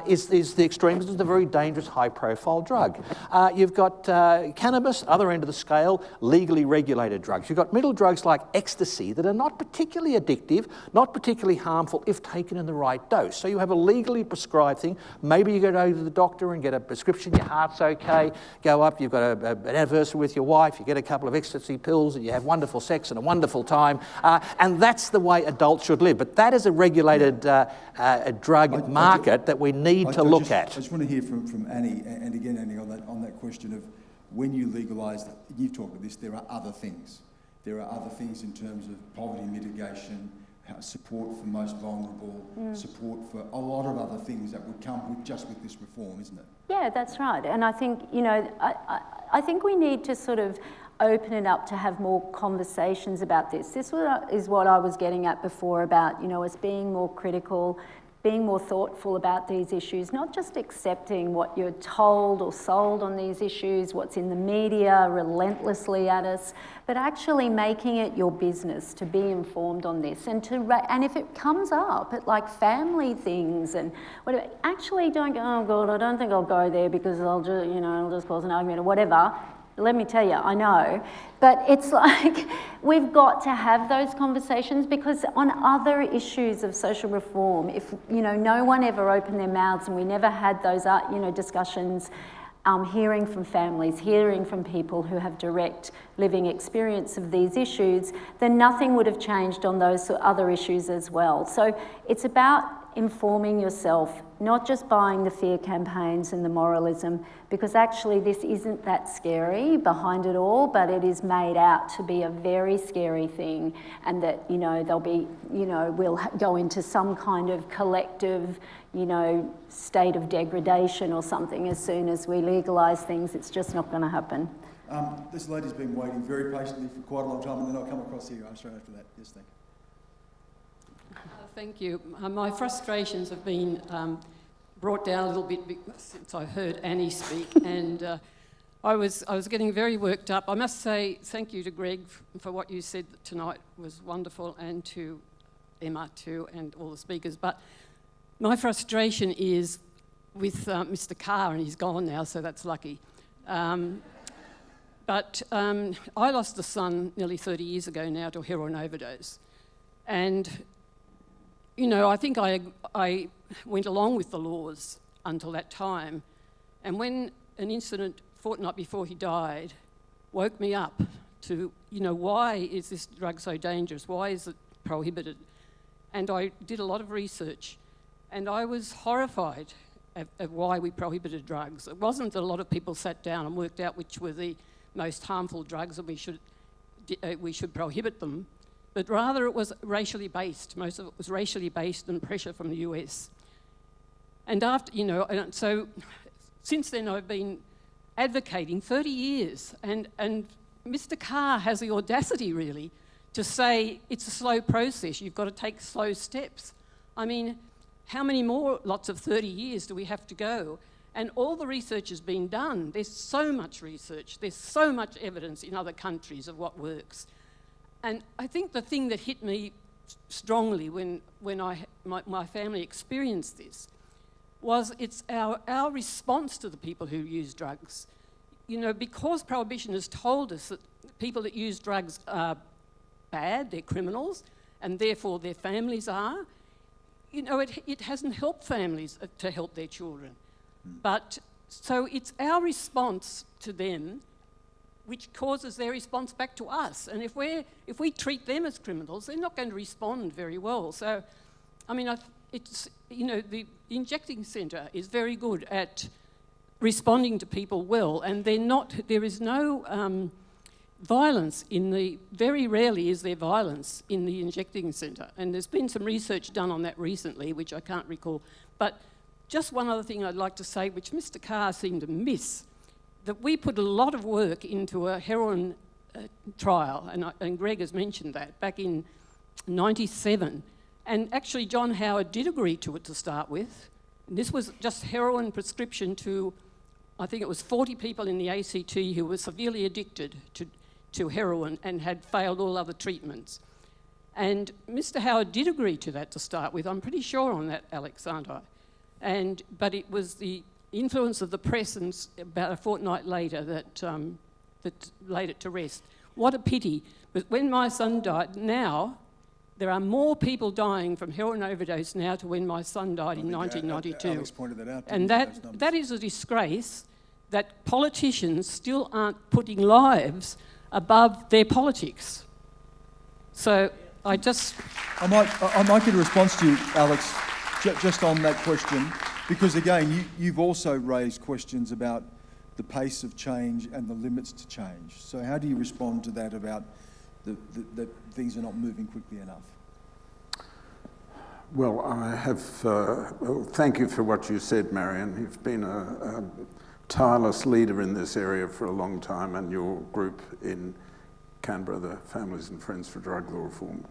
is the extreme. It's a very dangerous, high-profile drug. You've got cannabis, other end of the scale, legally regulated drugs. You've got middle drugs like ecstasy that are not particularly addictive, not particularly harmful if taken in the right dose. So you have a legally prescribed thing. Maybe you go to the doctor and get a prescription, your heart's okay, go up, you've got an anniversary with your wife, you get a couple of ecstasy pills and you have wonderful sex and a wonderful time, and that's the way adults should live. But that is a regulated drug market that we need to look at. I just want to hear from Annie, and again, Annie, on that question of when you legalise, you've talked about this, there are other things. There are other things in terms of poverty mitigation, support for most vulnerable, support for a lot of other things that would come with this reform, isn't it? Yeah, that's right. And I think, I think we need to sort of open it up to have more conversations about this. This is what I was getting at before about, us being more critical, being more thoughtful about these issues, not just accepting what you're told or sold on these issues, what's in the media relentlessly at us, but actually making it your business to be informed on this, and and if it comes up at like family things and whatever, actually don't go, oh God, I don't think I'll go there because I'll just, it'll just cause an argument or whatever. Let me tell you, I know, but it's like we've got to have those conversations, because on other issues of social reform, if no one ever opened their mouths and we never had those discussions, hearing from families, hearing from people who have direct living experience of these issues, then nothing would have changed on those other issues as well. So it's about informing yourself, not just buying the fear campaigns and the moralism, because actually this isn't that scary behind it all, but it is made out to be a very scary thing, and that, you know, there'll be, you know, we'll go into some kind of collective, you know, state of degradation or something as soon as we legalise things. It's just not going to happen. This lady's been waiting very patiently for quite a long time, and then I'll come across here straight after that. Yes, thank you. Thank you. My frustrations have been brought down a little bit since I heard Annie speak, and I was getting very worked up. I must say thank you to Greg for what you said tonight was wonderful, and to Emma too, and all the speakers. But my frustration is with Mr. Carr, and he's gone now, so that's lucky. But I lost a son nearly 30 years ago now to a heroin overdose, and you know, I think I went along with the laws until that time, and when an incident a fortnight before he died woke me up to, you know, why is this drug so dangerous? Why is it prohibited? And I did a lot of research, and I was horrified at why we prohibited drugs. It wasn't that a lot of people sat down and worked out which were the most harmful drugs and we should prohibit them, but rather it was racially based. Most of it was racially based and pressure from the US. And after, you know, and so since then I've been advocating 30 years, and Mr. Carr has the audacity really to say it's a slow process, you've got to take slow steps. I mean, how many more lots of 30 years do we have to go? And all the research has been done. There's so much research, there's so much evidence in other countries of what works. And I think the thing that hit me strongly when my family experienced this was it's our response to the people who use drugs. You know, because Prohibition has told us that people that use drugs are bad, they're criminals, and therefore their families are, you know, it hasn't helped families to help their children. But so it's our response to them which causes their response back to us. And if we treat them as criminals, they're not going to respond very well. So, I mean, it's, you know, the injecting centre is very good at responding to people well, and there is no violence very rarely is there violence in the injecting centre. And there's been some research done on that recently, which I can't recall. But just one other thing I'd like to say, which Mr. Carr seemed to miss, that we put a lot of work into a heroin trial, and Greg has mentioned that, back in 97. And actually John Howard did agree to it to start with. And this was just heroin prescription to, I think it was 40 people in the ACT who were severely addicted to heroin and had failed all other treatments. And Mr. Howard did agree to that to start with. I'm pretty sure on that, Alex, aren't I? But it was the influence of the press, and about a fortnight later that laid it to rest. What a pity. But when my son died, now there are more people dying from heroin overdose now to when my son died in 1992. Alex pointed that out. And that is a disgrace that politicians still aren't putting lives above their politics. So I might get a response to you, Alex, just on that question. Because again, you've also raised questions about the pace of change and the limits to change. So how do you respond to that about that things are not moving quickly enough? Well, thank you for what you said, Marion. You've been a tireless leader in this area for a long time, and your group in Canberra, the Families and Friends for Drug Law Reform,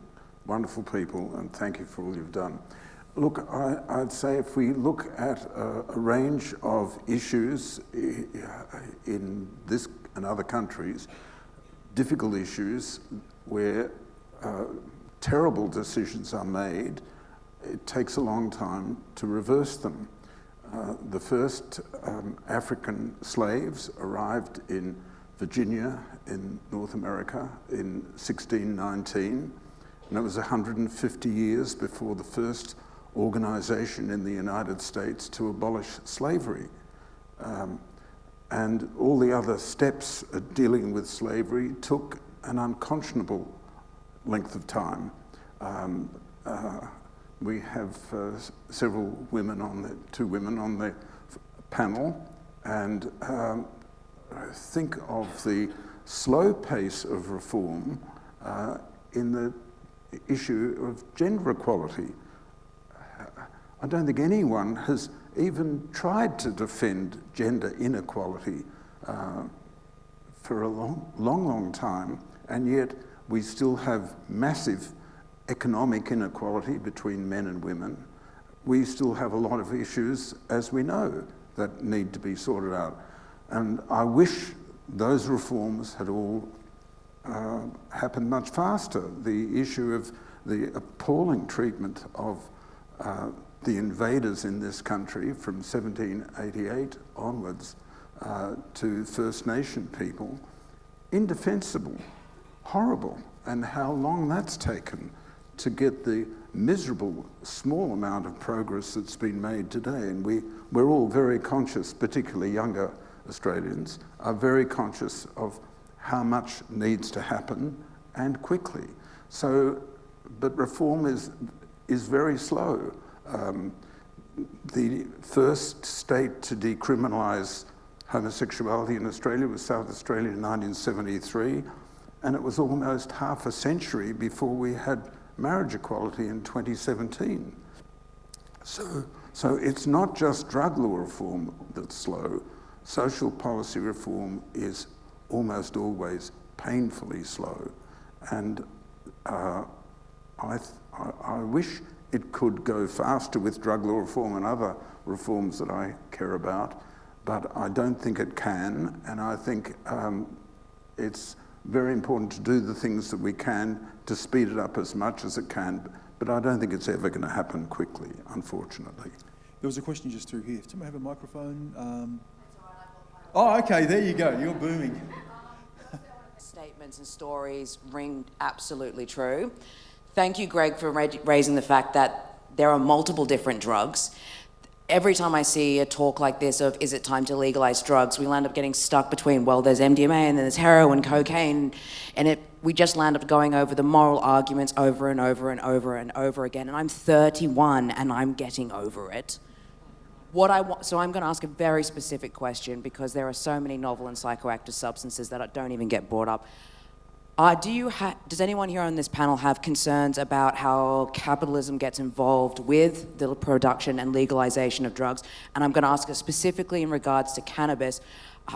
wonderful people, and thank you for all you've done. Look, I'd say if we look at a range of issues in this and other countries, difficult issues where terrible decisions are made, it takes a long time to reverse them. The first African slaves arrived in Virginia in North America in 1619, and it was 150 years before the first organisation in the United States to abolish slavery. And all the other steps dealing with slavery took an unconscionable length of time. we have several women two women on the panel, and think of the slow pace of reform in the issue of gender equality. I don't think anyone has even tried to defend gender inequality for a long time, and yet we still have massive economic inequality between men and women. We still have a lot of issues, as we know, that need to be sorted out. And I wish those reforms had all happened much faster. The issue of the appalling treatment of the invaders in this country from 1788 onwards to First Nation people, indefensible, horrible, and how long that's taken to get the miserable small amount of progress that's been made today. And we're all very conscious, particularly younger Australians, are very conscious of how much needs to happen and quickly. So, but reform is very slow. The first state to decriminalise homosexuality in Australia was South Australia in 1973, and it was almost half a century before we had marriage equality in 2017. So it's not just drug law reform that's slow. Social policy reform is almost always painfully slow, and I wish it could go faster with drug law reform and other reforms that I care about, but I don't think it can, and I think it's very important to do the things that we can to speed it up as much as it can, but I don't think it's ever going to happen quickly, unfortunately. There was a question just through here. Does somebody have a microphone? Oh, okay, there you go. You're booming. Statements and stories ring absolutely true. Thank you, Greg, for raising the fact that there are multiple different drugs. Every time I see a talk like this of, is it time to legalise drugs, we land up getting stuck between, well, there's MDMA and then there's heroin, cocaine, and we just land up going over the moral arguments over and over and over and over again. And I'm 31 and I'm getting over it. So I'm going to ask a very specific question, because there are so many novel and psychoactive substances that don't even get brought up. Does anyone here on this panel have concerns about how capitalism gets involved with the production and legalization of drugs? And I'm going to ask it specifically in regards to cannabis.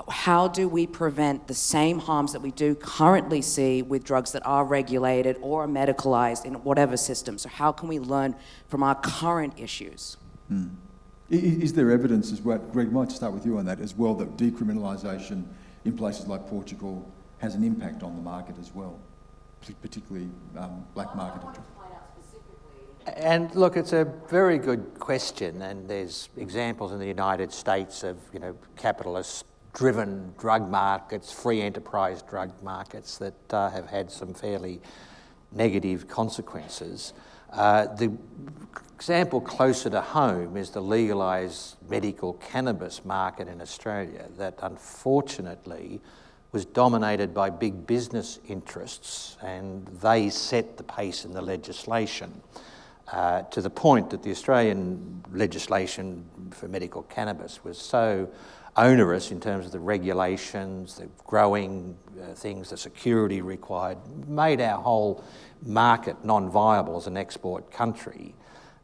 How do we prevent the same harms that we do currently see with drugs that are regulated or are medicalized in whatever system? So how can we learn from our current issues? Is there evidence as well, Greg, might start with you on that as well, that decriminalisation in places like Portugal has an impact on the market as well, particularly black market? And look, it's a very good question, and there's examples in the United States of, capitalist-driven drug markets, free enterprise drug markets that have had some fairly negative consequences. The example closer to home is the legalised medical cannabis market in Australia that unfortunately was dominated by big business interests, and they set the pace in the legislation to the point that the Australian legislation for medical cannabis was so onerous in terms of the regulations, the growing things, the security required, made our whole market non-viable as an export country.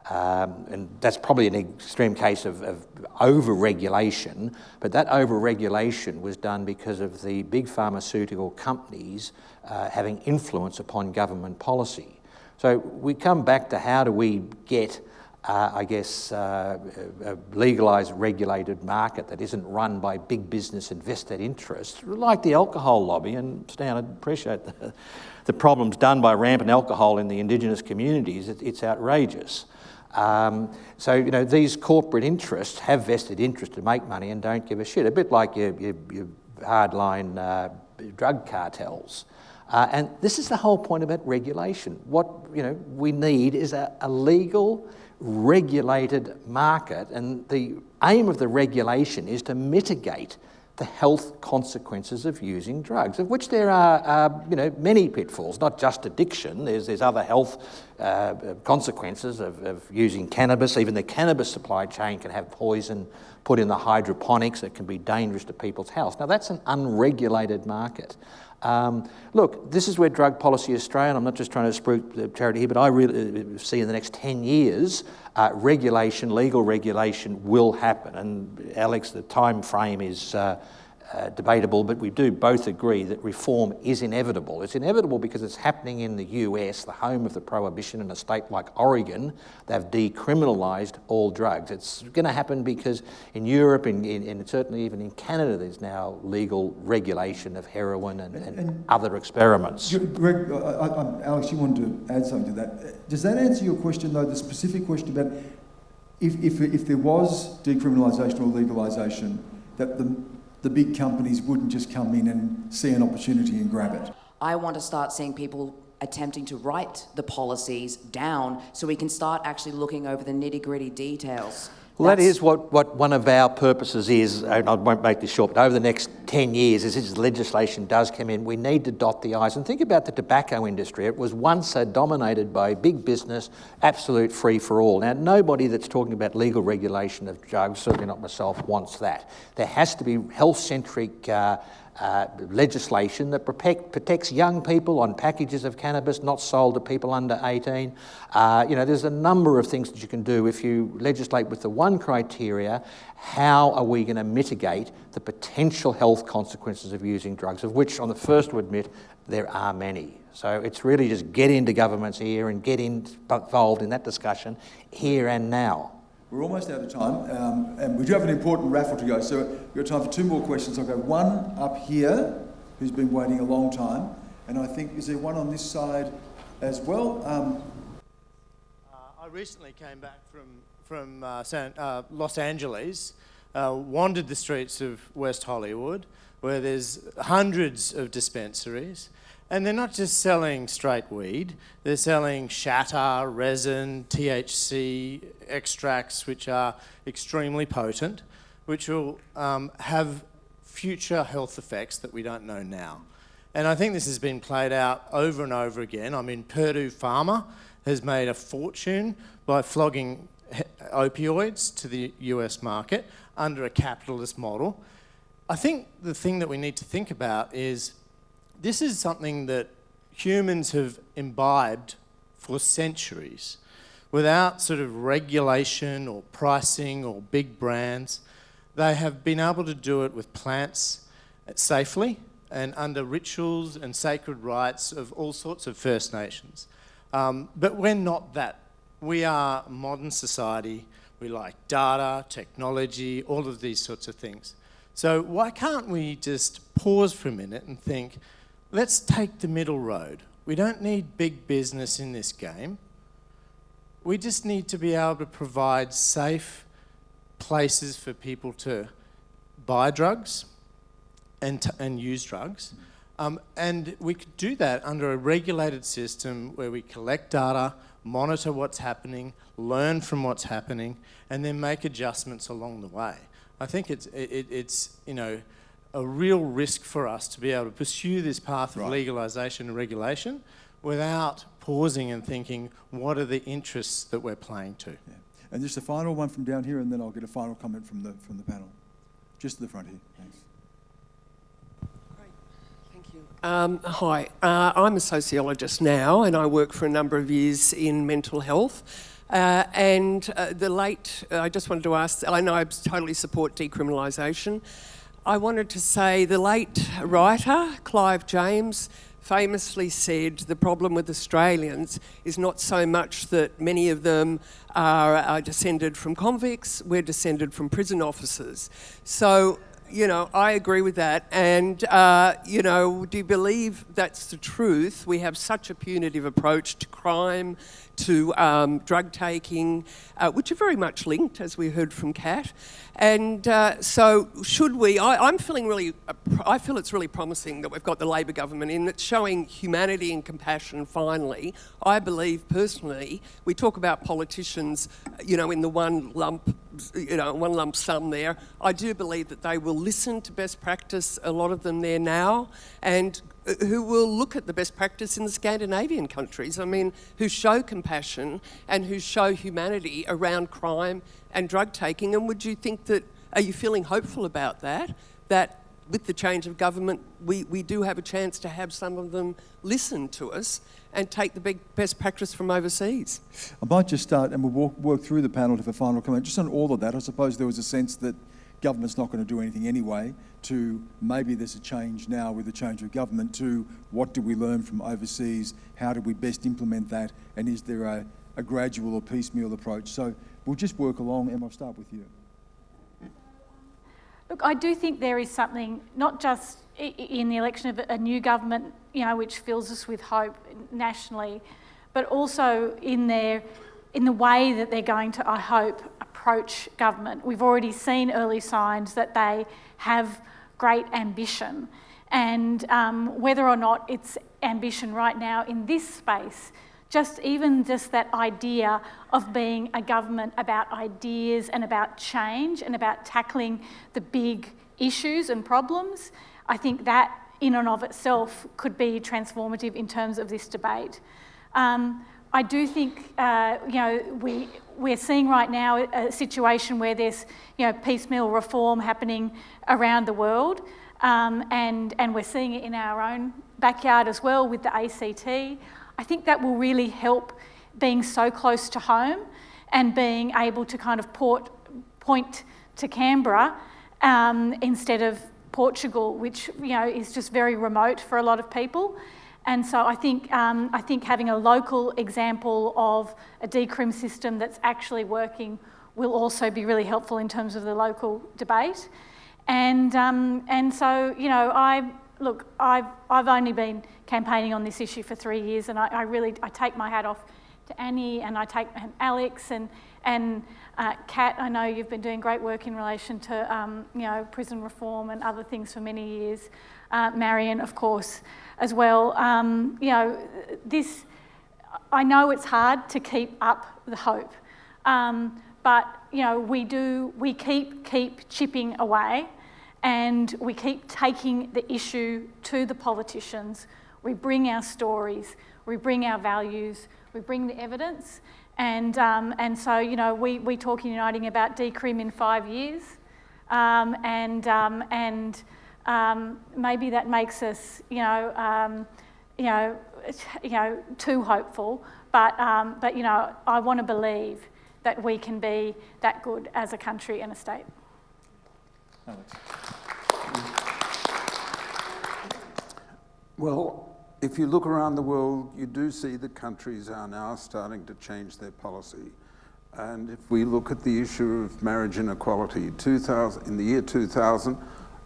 And that's probably an extreme case of over-regulation, but that over-regulation was done because of the big pharmaceutical companies having influence upon government policy. So we come back to how do we get, a legalised, regulated market that isn't run by big business and vested interests, like the alcohol lobby. And Stan, I appreciate the problems done by rampant alcohol in the Indigenous communities. It's outrageous. These corporate interests have vested interest to make money and don't give a shit, a bit like your hardline drug cartels. And this is the whole point about regulation. What we need is a legal, regulated market, and the aim of the regulation is to mitigate the health consequences of using drugs, of which there are many pitfalls, not just addiction. There's other health consequences of using cannabis. Even the cannabis supply chain can have poison put in the hydroponics that can be dangerous to people's health. Now, that's an unregulated market. Look, this is where Drug Policy Australia, and I'm not just trying to spruik the charity here, but I really see in the next 10 years, legal regulation will happen. And Alex, the time frame is debatable, but we do both agree that reform is inevitable. It's inevitable because it's happening in the US, the home of the prohibition. In a state like Oregon, they've decriminalised all drugs. It's going to happen because in Europe and certainly even in Canada, there's now legal regulation of heroin and other experiments. Greg, Alex, you wanted to add something to that. Does that answer your question, though, the specific question about if there was decriminalisation or legalisation, that the big companies wouldn't just come in and see an opportunity and grab it? I want to start seeing people attempting to write the policies down so we can start actually looking over the nitty-gritty details. Well, that is what one of our purposes is, and I won't make this short, but over the next 10 years, as this legislation does come in, we need to dot the I's. And think about the tobacco industry. It was once dominated by big business, absolute free-for-all. Now, nobody that's talking about legal regulation of drugs, certainly not myself, wants that. There has to be health-centric legislation that protects young people on packages of cannabis not sold to people under 18. There's a number of things that you can do if you legislate with the one criteria. How are we going to mitigate the potential health consequences of using drugs, of which, on the first to admit, there are many. So it's really just get into government's ear and get involved in that discussion here and now. We're almost out of time, and we do have an important raffle to go, so we've got time for 2 more questions. I'll go one up here, who's been waiting a long time, and I think, is there one on this side as well? I recently came back from Los Angeles, wandered the streets of West Hollywood, where there's hundreds of dispensaries, and they're not just selling straight weed, they're selling shatter, resin, THC extracts, which are extremely potent, which will have future health effects that we don't know now. And I think this has been played out over and over again. I mean, Purdue Pharma has made a fortune by flogging opioids to the US market under a capitalist model. I think the thing that we need to think about is this is something that humans have imbibed for centuries without sort of regulation or pricing or big brands. They have been able to do it with plants safely and under rituals and sacred rites of all sorts of First Nations. But we're not that. We are a modern society. We like data, technology, all of these sorts of things. So why can't we just pause for a minute and think, let's take the middle road. We don't need big business in this game. We just need to be able to provide safe places for people to buy drugs and use drugs. And we could do that under a regulated system where we collect data, monitor what's happening, learn from what's happening, and then make adjustments along the way. I think it's a real risk for us to be able to pursue this path of legalisation and regulation without pausing and thinking, what are the interests that we're playing to? Yeah. And just a final one from down here, and then I'll get a final comment from the panel. Just to the front here, thanks. Great, thank you. Hi, I'm a sociologist now, and I work for a number of years in mental health. I just wanted to ask, I know I totally support decriminalisation. I wanted to say the late writer, Clive James, famously said the problem with Australians is not so much that many of them are descended from convicts, we're descended from prison officers. So, I agree with that. And, do you believe that's the truth? We have such a punitive approach to crime, to drug taking, which are very much linked, as we heard from Kat. And so should we, I feel it's really promising that we've got the Labor government in. It's showing humanity and compassion finally. I believe personally, we talk about politicians, in the one lump one lump sum there. I do believe that they will listen to best practice, a lot of them there now, and who will look at the best practice in the Scandinavian countries, who show compassion and who show humanity around crime and drug taking. And would you think that, are you feeling hopeful about that with the change of government, we do have a chance to have some of them listen to us and take the best practice from overseas? I might just start, and we'll work through the panel to have a final comment. Just on all of that, I suppose there was a sense that government's not going to do anything anyway, to maybe there's a change now with the change of government, to what do we learn from overseas, how do we best implement that, and is there a gradual or piecemeal approach? So we'll just work along. Emma, I'll start with you. Look, I do think there is something, not just in the election of a new government, which fills us with hope nationally, but also in the way that they're going to, I hope, approach government. We've already seen early signs that they have great ambition, and whether or not it's ambition right now in this space, just that idea of being a government about ideas and about change and about tackling the big issues and problems, I think that in and of itself could be transformative in terms of this debate. I do think, we're seeing right now a situation where there's, piecemeal reform happening around the world, and we're seeing it in our own backyard as well with the ACT. I think that will really help being so close to home and being able to kind of point to Canberra instead of Portugal, which is just very remote for a lot of people. And so I think having a local example of a decrim system that's actually working will also be really helpful in terms of the local debate. And so I've only been campaigning on this issue for 3 years, and I take my hat off to Annie, and I take Alex and Kat. I know you've been doing great work in relation to prison reform and other things for many years. Marion, of course, as well. I know it's hard to keep up the hope, but we keep chipping away. And we keep taking the issue to the politicians. We bring our stories, we bring our values, we bring the evidence. And so, we talk in Uniting about decrim in 5 years. Maybe that makes us, too hopeful. But I want to believe that we can be that good as a country and a state. Alex. Well, if you look around the world, you do see that countries are now starting to change their policy. And if we look at the issue of marriage inequality, in the year 2000,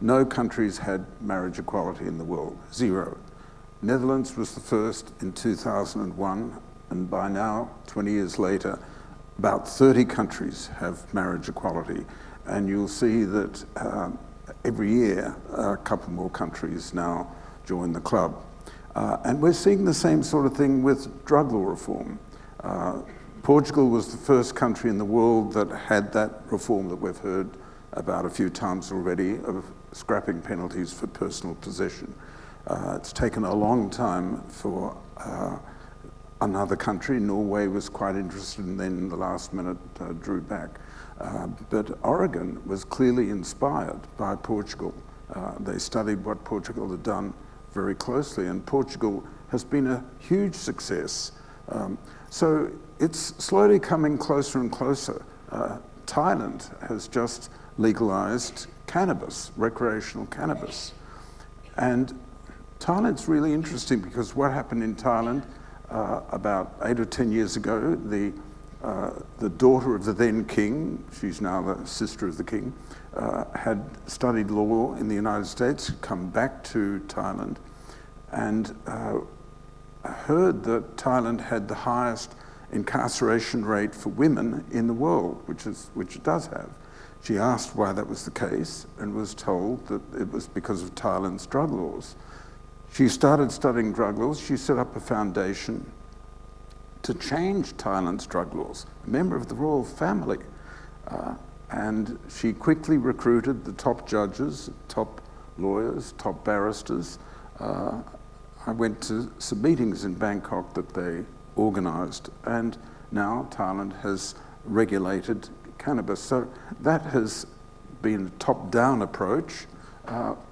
no countries had marriage equality in the world, 0. Netherlands was the first in 2001, and by now, 20 years later, about 30 countries have marriage equality. And you'll see that every year, a couple more countries now join the club. And we're seeing the same sort of thing with drug law reform. Portugal was the first country in the world that had that reform that we've heard about a few times already, of scrapping penalties for personal possession. It's taken a long time for another country. Norway was quite interested, and then in the last minute drew back. But Oregon was clearly inspired by Portugal. They studied what Portugal had done very closely, and Portugal has been a huge success. So it's slowly coming closer and closer. Thailand has just legalized cannabis, recreational cannabis. And Thailand's really interesting because what happened in Thailand about 8 or 10 years ago, the daughter of the then king, she's now the sister of the king, had studied law in the United States, come back to Thailand, and heard that Thailand had the highest incarceration rate for women in the world, which it does have. She asked why that was the case and was told that it was because of Thailand's drug laws. She started studying drug laws. She set up a foundation to change Thailand's drug laws. A member of the royal family. And she quickly recruited the top judges, top lawyers, top barristers. I went to some meetings in Bangkok that they organised, and now Thailand has regulated cannabis. So that has been a top-down approach,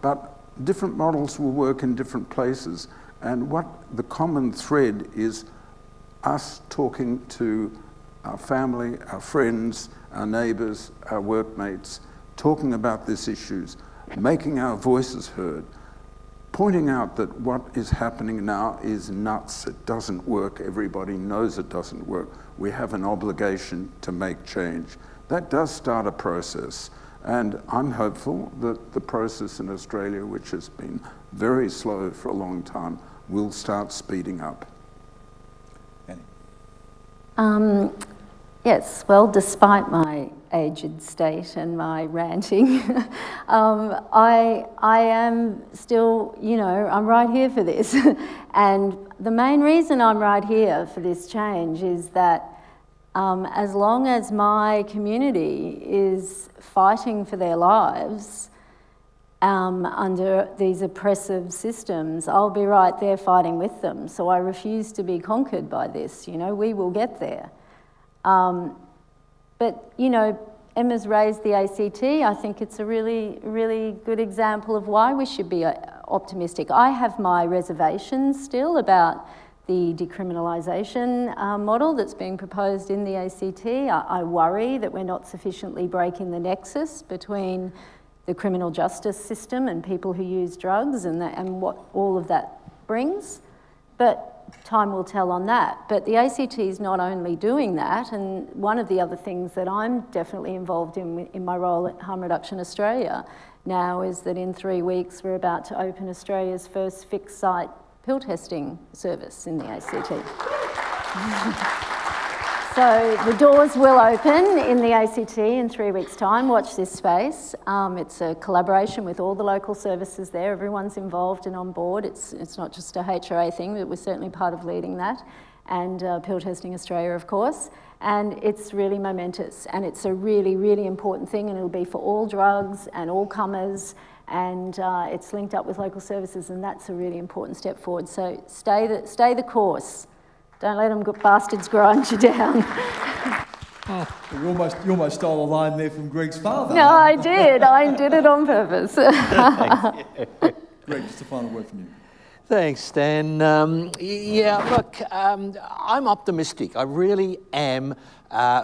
but different models will work in different places. And what the common thread is us talking to our family, our friends, our neighbours, our workmates, talking about these issues, making our voices heard, pointing out that what is happening now is nuts. It doesn't work. Everybody knows it doesn't work. We have an obligation to make change. That does start a process. And I'm hopeful that the process in Australia, which has been very slow for a long time, will start speeding up. Annie? Yes, well, despite my aged state and my ranting, I am still, I'm right here for this. And the main reason I'm right here for this change is that as long as my community is fighting for their lives under these oppressive systems, I'll be right there fighting with them. So I refuse to be conquered by this. We will get there. But, Emma's raised the ACT. I think it's a really, really good example of why we should be optimistic. I have my reservations still about the decriminalisation model that's being proposed in the ACT. I worry that we're not sufficiently breaking the nexus between the criminal justice system and people who use drugs and what all of that brings. But time will tell on that. But the ACT is not only doing that, and one of the other things that I'm definitely involved in my role at Harm Reduction Australia now is that in 3 weeks we're about to open Australia's first fixed site pill testing service in the ACT. So the doors will open in the ACT in 3 weeks' time. Watch this space. It's a collaboration with all the local services there. Everyone's involved and on board. It's not just a HRA thing, but we're certainly part of leading that. And Pill Testing Australia, of course. And it's really momentous. And it's a really, really important thing. And it'll be for all drugs and all comers. And it's linked up with local services. And that's a really important step forward. So stay the course. Don't let them bastards grind you down. You almost stole a line there from Greg's father. No, I did. I did it on purpose. Greg, just a final word from you. Thanks, Stan. Look, I'm optimistic. I really am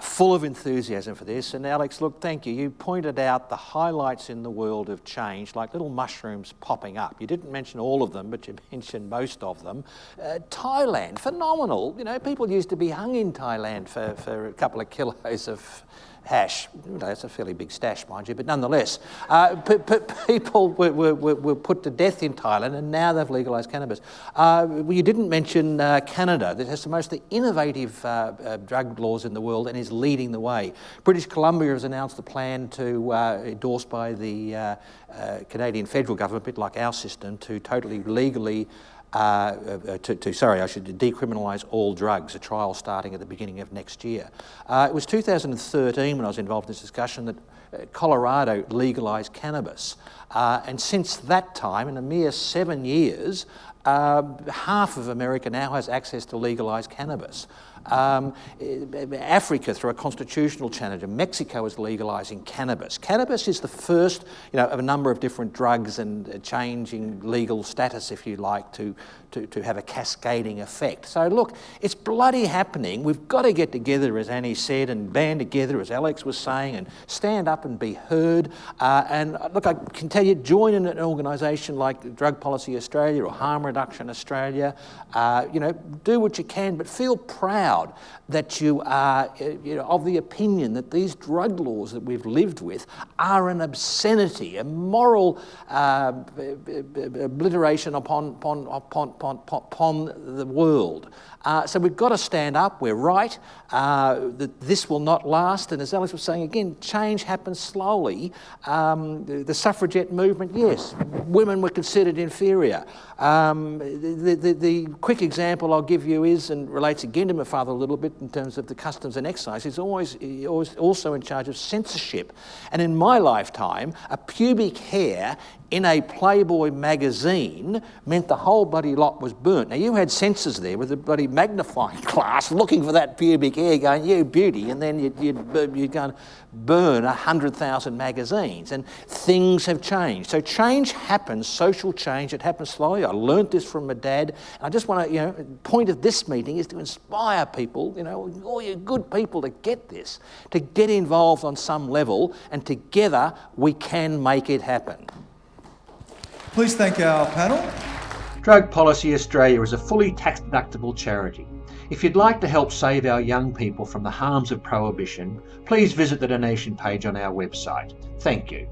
full of enthusiasm for this. And Alex, look, thank you. You pointed out the highlights in the world of change, like little mushrooms popping up. You didn't mention all of them, but you mentioned most of them. Thailand, phenomenal. People used to be hung in Thailand for a couple of kilos of hash. That's a fairly big stash, mind you, but nonetheless, people were put to death in Thailand, and now they've legalised cannabis. You didn't mention Canada, that has the most innovative drug laws in the world and is leading the way. British Columbia has announced a plan to, endorsed by the Canadian federal government, a bit like our system, to totally legally decriminalise all drugs, a trial starting at the beginning of next year. It was 2013 when I was involved in this discussion that Colorado legalised cannabis. And since that time, in a mere 7 years, half of America now has access to legalised cannabis. Africa, through a constitutional change, Mexico is legalising cannabis. Cannabis is the first, of a number of different drugs and changing legal status, if you like, to have a cascading effect. So look, it's bloody happening. We've got to get together, as Annie said, and band together, as Alex was saying, and stand up and be heard. And look, I can tell you, join in an organisation like Drug Policy Australia or Harm Reduction Australia. Do what you can, but feel proud that you are of the opinion that these drug laws that we've lived with are an obscenity, a moral obliteration upon the world. So we've got to stand up. We're right. That this will not last. And as Alex was saying, again, change happens slowly. The suffragette movement, yes, women were considered inferior. The quick example I'll give you is, and relates again to my father a little bit in terms of the customs and excise, he's always also in charge of censorship. And in my lifetime, a pubic hair in a Playboy magazine meant the whole bloody lot was burnt. Now, you had censors there with a bloody magnifying glass looking for that pubic hair going, you beauty, and then you'd go and burn 100,000 magazines. And things have changed. So change happens, social change, it happens slowly. I learnt this from my dad. And I just want to, the point of this meeting is to inspire people, all you good people to get this, to get involved on some level, and together we can make it happen. Please thank our panel. Drug Policy Australia is a fully tax-deductible charity. If you'd like to help save our young people from the harms of prohibition, please visit the donation page on our website. Thank you.